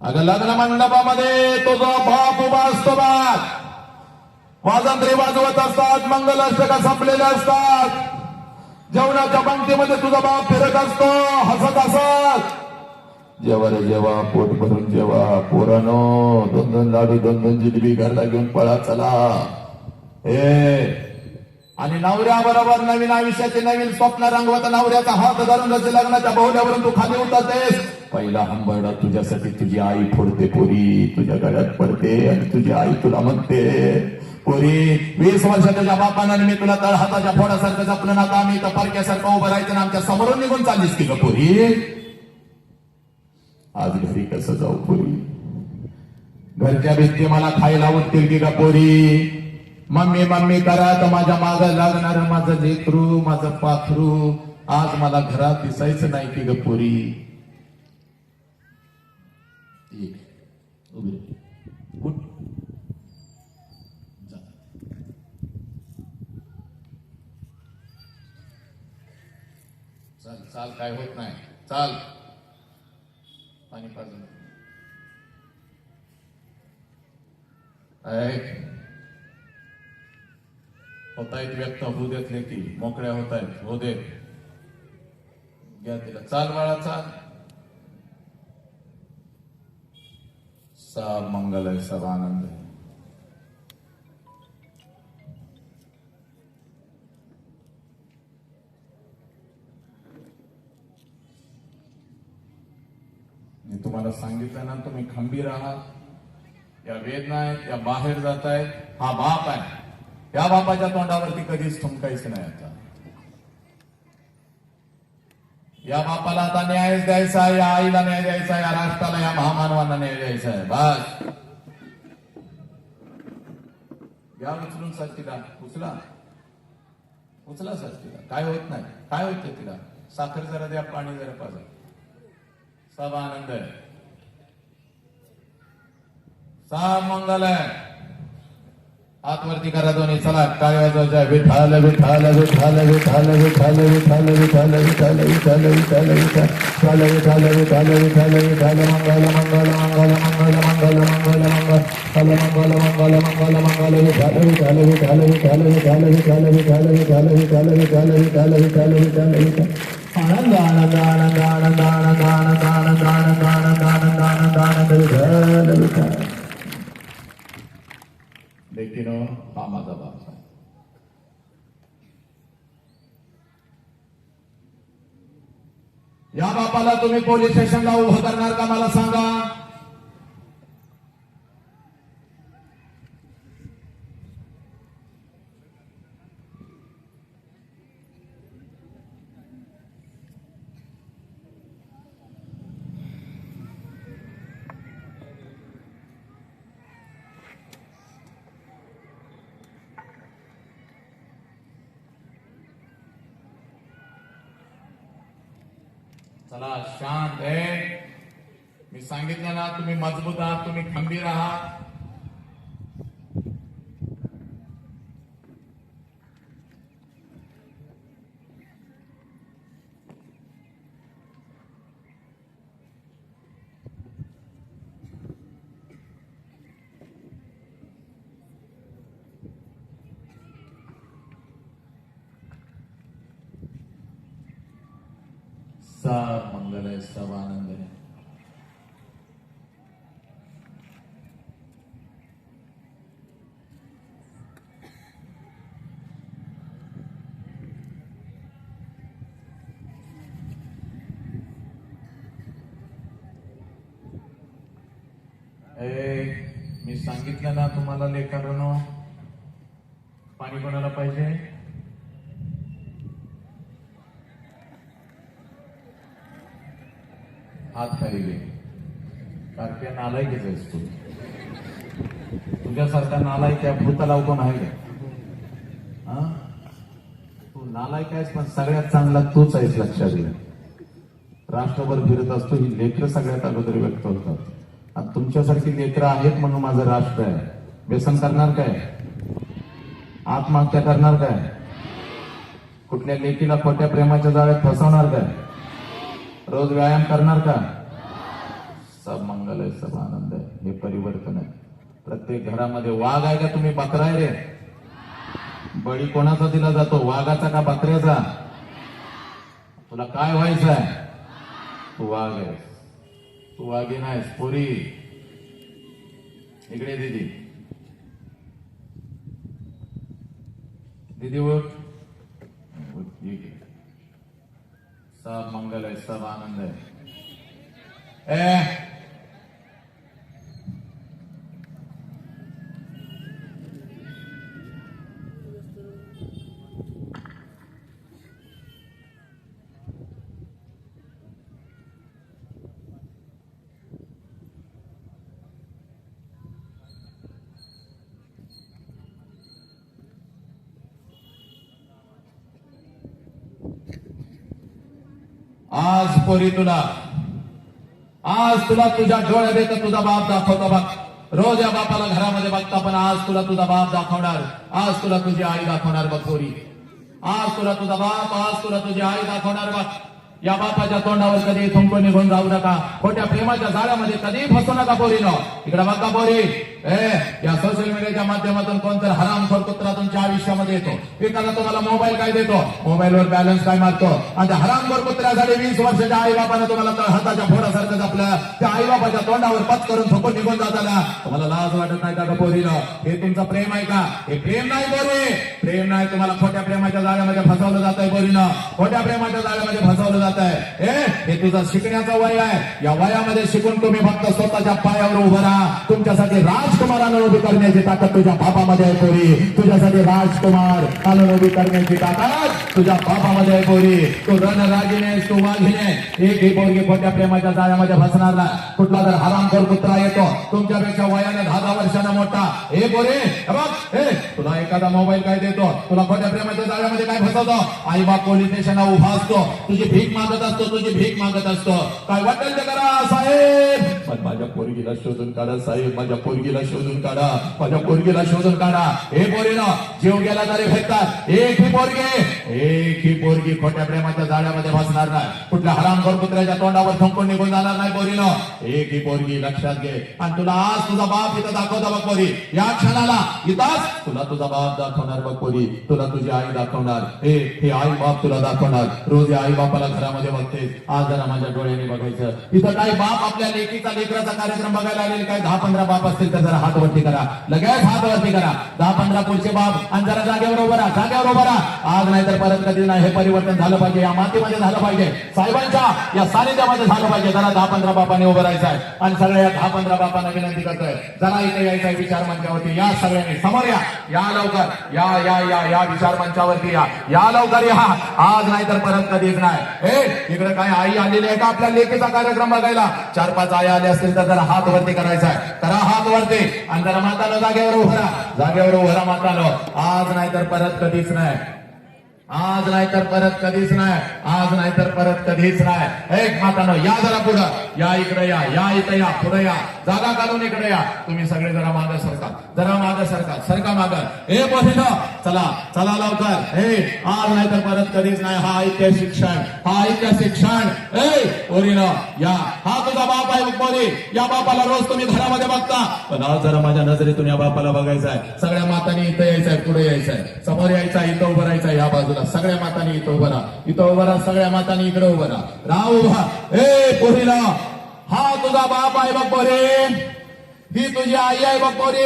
अगं लग्न मंडपामध्ये तुझा बाप उभा असतो बघ, वाजंत्री वाजवत असतात, मंगलाष्टका संपलेल्या असतात, जेवणाच्या पंक्तीमध्ये तुझा बाप फिरत असतो हसत हसत. जेव्हा रे जेव्हा, पोट भरून जेव्हा, पोरानो 2-2 लाडू 2-2 जिलेबी घरला घेऊन पळा चला. आणि नवऱ्याबरोबर नवीन आयुष्याचे नवीन स्वप्न रंगवत नवऱ्याचा हात धरून लग्नाच्या बहुल्यावरून तू खाली उतरतेस. पहिला हंबरडा तुझ्यासाठी तुझी आई फोडते पोरी, तुझ्या गळ्यात पडते आणि तुझी आई तुला म्हणते पोरी 20 वर्षाच्या बापानं मी तुला तळ हाताच्या फोडासारखं जपलं ना, आम्ही तर परक्यासारखं उभं राहायचं ना, आमच्या समोरून निघून चाललीस की ग पोरी. आज घरी कसं जाऊ पोरी, घरच्या भित्ती मला खायला उठतील की ग पोरी. मम्मी मम्मी करा तर माझ्या मागं लागणार माझं लेकरू, माझं पाखरू. आज मला घरात दिसायचं नाही की ग पोरी. चाल चाल, काय होत नाही, चाल. पाणी पाजून होतायत व्यक्त होऊ देत लेकी, मोकळ्या होतायत, हो दे. घ्या तिला, चाल बाळा चाल. सब मंगल आहे, सब आनंद आहे. मी तुम्हाला सांगितलं ना, तुम्ही खंबीर आहात. या वेदना आहेत, या बाहेर जात आहेत. हा बाप आहे, या बापाच्या तोंडावरती कधीच थुंकायचं नाही. आता या बापाला आता न्याय द्यायचा आहे, या आईला न्याय द्यायचा आहे, या राष्ट्राला, या महामानवांना न्याय द्यायचा आहे. बस या उचलून तिला, उचला उचला तिला. काय होत नाही, काय होतं तिला. साखर जरा द्या, पाणी जरा पाजा. सब आनंद आहे, सब मंगल आहे. हातवरती करा दोन्ही, चला टाळ्या वाजवायच्या. विठाल विठाल विठाल विठाल विठाल विठाल विठाल विठाल विठाल विठाल विठाल विठाल विठाल विठाल विठाल मंगल मंगल मंगल मंगल मंगल मंगल मंगल मंगल मंगल मंगल विठाल विठाल विठाल विठाल विठाल विठाल विठाल विठाल विठाल विठाल विठाल विठाल विठाल विठाल. आनंद आनंद आनंद आनंद आनंद आनंद आनंद आनंद आनंद आनंद आनंद आनंद विठाल विठाल. लेकिन हा माझा बाप आहे. या बापाला तुम्ही पोलीस स्टेशनला उभं करणार का मला सांगा. चला शांत आहे. मी सांगितलं ना, तुम्ही मजबूत आहात, तुम्ही खंबीर आहात. सब मंगल है, सब आनंद है. मी सांगितलं ना तुम्हाला लेकरांनो, पाणी कोणाला पाहिजे. हात खाली घे. कारक्या नालायकच आहेस तू. तुझ्यासारखा नालायक त्या भूताला कोण आहे का? हा? तू नालायक आहेस, पण सगळ्यात चांगला तूच आहेस, लक्षात घे. राष्ट्रभर फिरत असतो, ही लेकरं सगळ्यात अगोदर व्यक्त होतात. आणि तुमच्यासारखी लेकरं आहेत म्हणून माझं राष्ट्र आहे. व्यसन करणार काय? आत्महत्या करणार काय? कुठल्या लेकीला खोट्या प्रेमाच्या जाळ्यात फसवणार काय? रोज व्यायाम करणार का? सब मंगल आहे, सब आनंद आहे. हे परिवर्तन आहे. प्रत्येक घरामध्ये वाघ आहे का तुम्ही बकरा आहे रे? बळी कोणाचा दिला जातो, वाघाचा का बकऱ्याचा? तुला काय व्हायचं आहे? तू वाघ आहेस. तू वाघी नाहीस. पोरी इकडे. दीदी दीदी उठ. ठीक आहे. सब मंगल आहे, सब आनंद आहे. आज पोरी तुला तुझ्या डोळ्यात येतं तुझा बाप दाखवतो बघ. रोज या बापाला घरामध्ये बघता, पण आज तुला तुझा बाप दाखवणार. आज तुला तुझी आई दाखवणार बघ पोरी. आज तुला तुझा बाप, आज तुला तुझी आई दाखवणार बघ. या बापाच्या तोंडावर कधी थुंकून निघून जाऊ नका. खोट्या प्रेमाच्या जाळ्यामध्ये कधी फसू नका पोरीनो. इकडे बघा पोरी, या सोशल मीडियाच्या माध्यमातून कोणतर हरामखोर कुत्रा तुमच्या आयुष्यामध्ये येतो. एखादा तुम्हाला मोबाईल काय देतो, मोबाईलवर बॅलन्स काय मारतो, आणि त्या हरामखोर कुत्र्यासाठी 20 वर्षाच्या आई बापाने तुम्हाला हाताच्या फोडासारखं जपलं. त्या आई बापाच्या तोंडावर पच करून थोकून निघून जाताना तुम्हाला लाज वाटत नाही का पोरीनो? हे तुमचं प्रेम आहे का? हे प्रेम नाही पोरी, प्रेम नाही. तुम्हाला खोट्या प्रेमाच्या जाळ्यामध्ये फसवलं जात आहे पोरीनो. खोट्या प्रेमाच्या जाळ्यामध्ये फसवलं जात आहे. हे तुझं शिकण्याचं वय आहे. या वयामध्ये शिकून तुम्ही फक्त स्वतःच्या पायावर उभं राहा. तुमच्यासाठी राजकुमारानं उभी करण्याची ताकद तुझ्या बापामध्ये आहे पोरी. तुझ्यासाठी राजकुमार उभी करण्याची ताकद तुझ्या बापामध्ये आहे पोरी. तू रणरागिने, तू वाघिने. एक ही पोरगी खोट्या प्रेमाच्या जाळ्यामध्ये फसणार नाही. कुठला जर हरामखोर कुत्रा येतो तुमच्यापेक्षा वयाने 10 वर्षांना मोठा, हे पोरी बघ, तुला एखादा मोबाईल काय देतो, तुला खोट्या प्रेमाच्या जाळ्यामध्ये काय फसवतो? आई बाप पोलीस स्टेशनला उभा असतो, तुझी भीक मागत असतो, तुझी भीक मागत असतो. काय वाटेल ते करा साहेब, पण माझ्या पोरगीला शोधून काढा साहेब, माझ्या पोरगीला शोधून काढा, माझ्या पोरगीला शोधून काढा. हे पोरीनो, जीव गेला तरी भेटतात. एक ही पोरगी खोट्या प्रेमाच्या जाळ्यामध्ये फसणार नाही. कुठल्या हरामखोर कुत्र्याच्या तोंडावर थंकून निघून जाणार नाही पोरीनो. एक ही पोरगी लक्षात घे. आणि तुला आज तुझा बाप इथं दाखवता बघ पोरी. या क्षणाला इथंच तुला तुझा बाप दाखवणार बघ पोरी. तुला तुझी आई दाखवणार. हे आई बाप तुला दाखवणार. रोज या आई बापाला घरामध्ये बघते. आज जरा माझ्या डोळ्याने बघायचं. इथं काही बाप आपल्या लेकीचा लेकराचा कार्यक्रम बघायला आलेले काय 10-15 बाप असतील तर जरा हात वरती करा. लगेच हात वरती करा. 10-15 पुढचे बाप. आणि जरा जागेवर उभं राहा, जागेवर उभं राहा. आज नाही तर परत कधी नाही. हे परिवर्तन झालं पाहिजे, या मातीमध्ये झालं पाहिजे, साहेबांच्या या सानिध्यामध्ये झालं पाहिजे. जरा 10-15 बापाने उभं राहायचं आहे. आणि सगळ्या 10-15 बापांना विनंती करतोय, जरा इथे यायचं आहे विचार मंचावरती. या सगळ्यांनी समोर या लवकर. या विचार मंचावरती या लवकर या. आज नाही तर परत कधीच नाही. इकडे काय आई आलेली आहे का आपल्या लेकीचा कार्यक्रम बघायला? 4-5 आई आले असतील तर जरा हात वरती करायचा आहे. करा हात वरती. आणि जरा मातानो जागेवर उभं राहा, जागेवर उभं राहा मातानो. आज नाही तर परत कधीच नाही. आज नाही तर परत कधीच नाही. आज नाही तर परत कधीच नाही. एक मातानो या जरा पुढं, या इकडे या इथं या, पुढे या, जागा काढून इकडे या. तुम्ही सगळे जरा मागं सरका, जरा मागं सरका मागं. हे बोलिनो चला लवकर. आज नाही तर परत कधीच नाही. हा ऐक्य शिक्षण. पोरीनो या. हा तुझा बाप आहे पोरी. या बापाला रोज तुम्ही घरामध्ये बघता, पण आज जरा माझ्या नजरेतून या बापाला बघायचं आहे. सगळ्या मातांनी इथं यायचंय, पुढे यायचंय, समोर यायचं, इथं उभं राहायचं. या बाजूला सगळ्या मातांनी इथं उभं राहा, सगळ्या मातांनी इकडे उभं राहा उभा. पोरीला हा तुझा बाप आहे बघ पोरी. ही तुझी आई आहे बघ पोरी.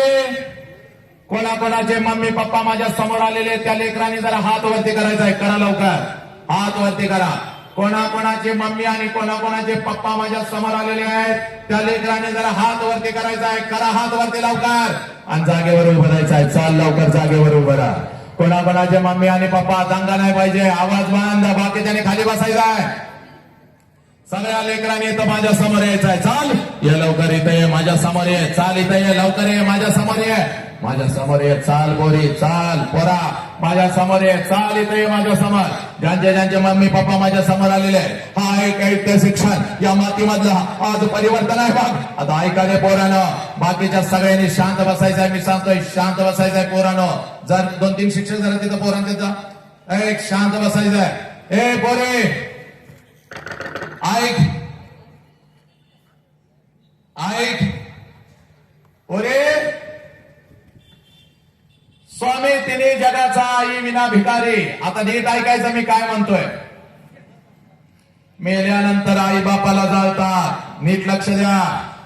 कोणाकोणाचे मम्मी पप्पा माझ्या समोर आलेले त्या लेकरांनी जरा हात वरती करायचा आहे. करा लवकर, हात वरती करा. कोणाकोणाचे मम्मी आणि कोणाकोणाचे पप्पा माझ्या समोर आलेले आहेत त्या लेकरांनी जरा हात वरती करायचा आहे. करा हात वरती लवकर. आणि जागेवर उभं राहायचं आहे. चाल लवकर, जागेवर उभं राहा. कोणाकोणाचे मम्मी आणि पप्पा, दंगा नाही पाहिजे, आवाज बंद. बाकीच्याने खाली बसायचा आहे. सगळ्या लेकरांनी इथं माझ्या समोर यायचंय. चाल ये लवकर इथं ये माझ्या समोर ये. चाल इथं ये लवकर ये माझ्या समोर ये. माझ्या समोर ये. चाल पोरी चाल पोरा माझ्या समोर ये. चाल इथं ये माझ्या समोर. ज्यांचे ज्यांचे मम्मी पप्पा माझ्या समोर आलेले आहे. हा एक ऐक्य शिक्षण या मातीमधला आज परिवर्तन आहे बघ. आता ऐका रे पोरानं. बाकीच्या सगळ्यांनी शांत बसायचं आहे. मी सांगतोय शांत बसायचं आहे पोरानं. जर 2-3 शिक्षक जरा तिथं पोरांच्या एक शांत बसायचं आहे. ए पोरे ऐक ऐक ओरे स्वामी तिने जगाचा आई विना भिकारी. आता नीट ऐकायचं मी काय म्हणतोय. मेल्यानंतर आई बापाला जाळतात. नीट लक्ष द्या.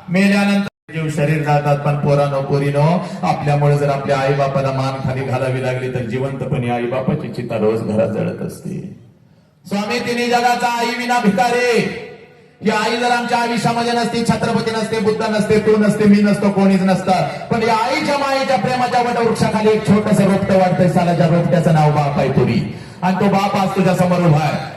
मेल्यानंतर जीव शरीर जातात पण पोरानो पोरीनो आपल्यामुळे जर आपल्या आई बापाला मान खाली घालावी लागली तर जिवंतपणे आई बापाची चिता रोज घरात जळत असते. स्वामी तिने जगाचा आई विना भिकारी. ही आई जर आमच्या आयुष्यामध्ये नसती, छत्रपती नसते, बुद्ध नसते, तू नसते, मी नसतो, कोणीच नसतं. पण या आईच्या मायेच्या प्रेमाच्या वटवृक्षाखाली एक छोटस रोपटं वाटतंय. सालाच्या रोपट्याचं नाव बाप आहे तुरी. आणि तो बाप आज तुझ्या समोर उभा आहे.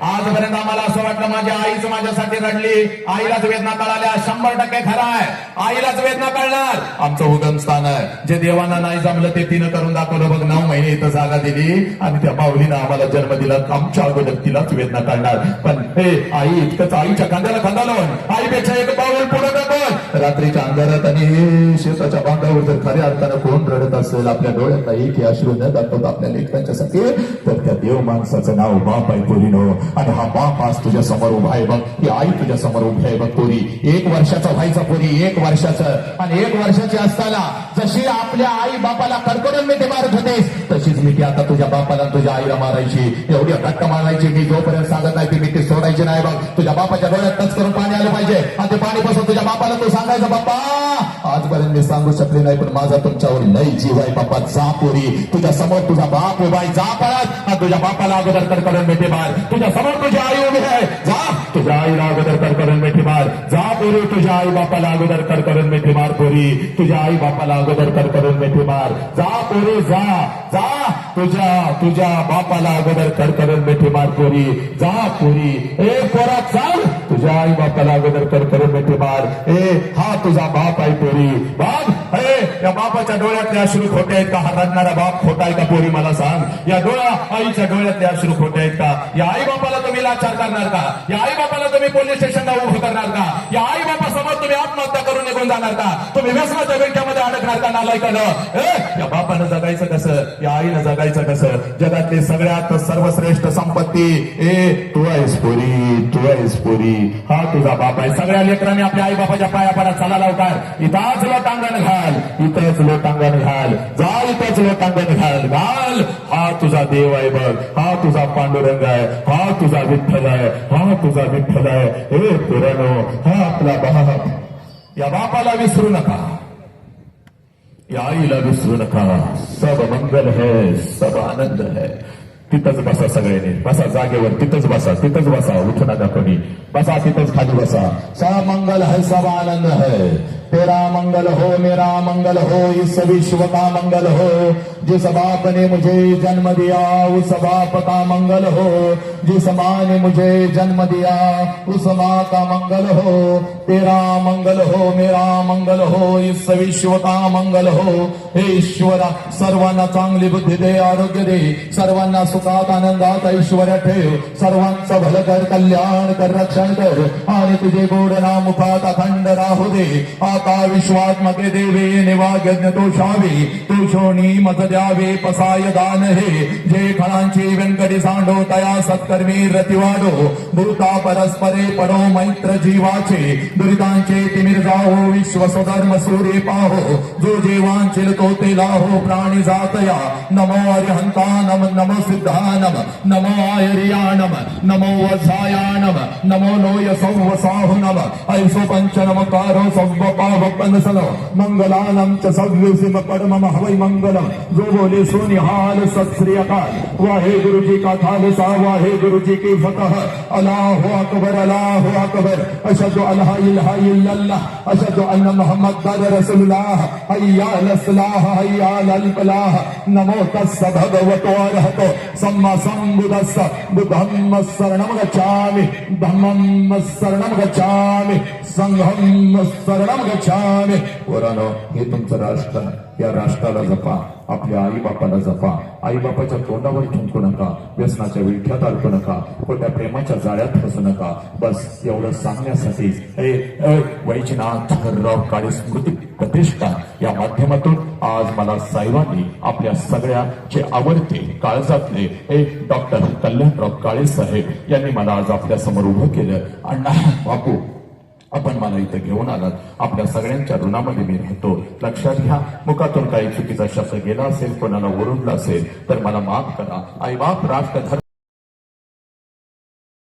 आजपर्यंत आम्हाला असं वाटलं माझ्या आईच माझ्यासाठी रडली. आईलाच वेदना कळाल्या. 100% खरं आहे. आईलाच वेदना कळणार. आमचं उगम स्थान आहे. जे देवांना नाही जमलं ते तिनं करून दाखवलं बघ. 9 महिने इथं जागा दिली आणि त्या माऊलीनं आम्हाला जन्म दिला. आमच्या अगोदर तिलाच वेदना कळणार. पण हे आई इतकंच आईच्या खांद्याला खांदा लावून आईपेक्षा एक पाऊल पुढे टाकून रात्रीच्या अंधारात आणि शेताच्या बांधावर जर खऱ्या अर्थानं कोण रडत असेल आपल्या डोळ्यात एक अश्रू न दाखवता आपल्या लेकरांच्यासाठी तर त्या देव माणसाचं नाव बाप आहे पोरीनो. आणि हा बाप आज तुझ्या समोर उभा आहे बघ. ही आई तुझ्या समोर उभी आहे बघ पोरी. 1 वर्षाचा व्हायचा पोरी 1 वर्षाचं. आणि 1 वर्षाची असताना जशी आपल्या आई बापाला कडकडून मिठी मारत होतेस तशीच मिठी आता तुझ्या बापाला तुझ्या आईला मारायची. एवढी घट्ट मारायची. मी जोपर्यंत सांगत नाही ती मिठी सोडायची नाही बघ. तुझ्या बापाच्या डोळ्यात टच करून पाणी आलं पाहिजे. आणि ते पाणी पासून तुझ्या बापाला तू सांगायचं बाप्पा आजपर्यंत मी सांगू शकले नाही पण माझा तुमच्यावर लई जीव आहे बाप्पा. जा पोरी तुझ्या समोर तुझा बाप उभा आहे. जा पळत आणि तुझ्या बापाला अगोदर कडकडून मिठी मार. तुझ्या समोर तुझी आई उभी आहे. जा तुझ्या आईला अगोदर कडकडून मिठी मार. जा पोरी तुझ्या आई बापाला अगोदर कडकडून मिठी मार. पोरी तुझ्या आई बापाला अगोदर कडकडून मिठी मार. जा पोरी जा जा तुझ्या बापाला अगोदर कडकडून मिठी मार. पोरी जा पोरी. ए पोरा चाल तुझ्या आई बापाला अगोदर कडकडून मिठी मार. हा तुझा बाप आहे पोरी. बाप या बापाच्या डोळ्यातले अश्रू खोटे आहेत का? हा रडणारा बाप खोटा आहे का पोरी मला सांग. या आईच्या डोळ्यातले अश्रू खोटे आहेत का? या आई बापाला तुम्ही लाचार करणार का? या आई बापाला तुम्ही पोलीस स्टेशनला उभं करणार का? या आई बापा समोर तुम्ही आत्महत्या करून निघून जाणार का? तुम्ही व्यसनाच्या बेंक्यामध्ये अडकणार का? नालायकानं. या बापानं जगायचं कसं? या आईनं जगायचं कसं? जगातली सगळ्यात सर्वश्रेष्ठ संपत्ती तू आहेस पोरी. तू आहेस पोरी. हा तुझा बाप आहे. सगळ्या लेकरांनी आपल्या आई बापाच्या पाया पडा. चला लवकर. इथंच लोटांगण घाल. इथंच लोटांगण घाल. जा इथंच लोटांगण घाल. हा तुझा देव आहे बघ. हा तुझा पांडुरंग आहे. हा तुझा विठ्ठल आहे. हा तुझा विठ्ठल आहे. हे पुरानो हा आपला बाप. या बापाला विसरू नका. या आईला विसरू नका. सब मंगल है सब आनंद है. तिथंच बसा सगळ्यांनी. बसा जागेवर. तिथंच बसा. तिथंच बसा. उठू नका कोणी. बसा तिथंच खाली बसा. सब मंगल है सब आनंद है. तेरा मंगल हो मेरा मंगल हो इस विश्व का मंगल हो. जिस बाप ने मुझे जन्म दिया उस बाप का मंगल हो. जिस माँ ने मुझे जन्म दिया उस माँ का मंगल हो. तेरा मंगल हो मेरा मंगल हो इस विश्व का मंगल हो. हे ईश्वरा सर्वांना चांगली बुद्धी दे. आरोग्य दे. सर्वांना सुखात आनंदात ऐश्वर्य ठेव. सर्वांचं भलं कर. कल्याण कर. रक्षण कर. आणि तुझे गोड नाम मुखात अखंड राहू दे. आता विश्वात्मके देवे निवाग्यज्ञ तोषावे. तोषोनी मत द्यावे पसाय दान हे. जे खणांची व्यंकटी सांडो तया सत्कर्मी रतिवाडो. भूता परस्परे पडो मैत्र जीवाचे. दुरितांचे तिमिर जाहो विश्व स्वधर्म सूर्य पाहो. जो जेवांचिल तो ते लाहो प्राणी जातया. नमो अरिहंतानम नमो सिद्धानम नमो आयर्यानम नमो वसायानम नमो लोय सौवसाहुनम. ऐसो पंच नमकारो सव्वपा वप्पन सलो मंगलानम च सव्युसिम परमम हवै मंगलम जो बोले सो निहाल सत श्री अकाल वाहे गुरु जी का खालसा वाहे गुरु जी की फतह अल्लाहु अकबर अशहदु अल्ला इलाहा इल्लल्लाह अशहदु अन्ना मुहम्मदर रसूलुल्लाह हय्या अलस सलाह हय्या अलल फलाह नमो तस्स भगवतो अरहतो सम्मा संबुद्धस्स बुद्धं शरणं गच्छामि धम्मं शरणं गच्छामि संघं शरणं गच्छामि. वरानो हे तुमचं राष्ट्र या राष्ट्राला जपा आपल्या आई बापाला जपा आई बापाच्या तोंडावर ठुंकू नका व्यसनाच्या विळख्यात अडकू नका खोट्या प्रेमाच्या जाळ्यात फसू नका. बस एवढं सांगण्यासाठी वैजनाथ राव काळे स्मृती प्रतिष्ठान या माध्यमातून आज मला साहेबांनी आपल्या सगळ्याचे आवडते काळजातले डॉक्टर कल्याणराव काळे साहेब यांनी मला आज आपल्या समोर उभं केलं. अण्णा बापू आपण मला इथं घेऊन आलात आपल्या सगळ्यांच्या ऋणामध्ये मी राहतो. लक्षात घ्या मुखातून काही चुकीचा शब्द गेला असेल कोणाला ओरडला असेल तर मला माफ करा. आई बाप राष्ट्र धर्म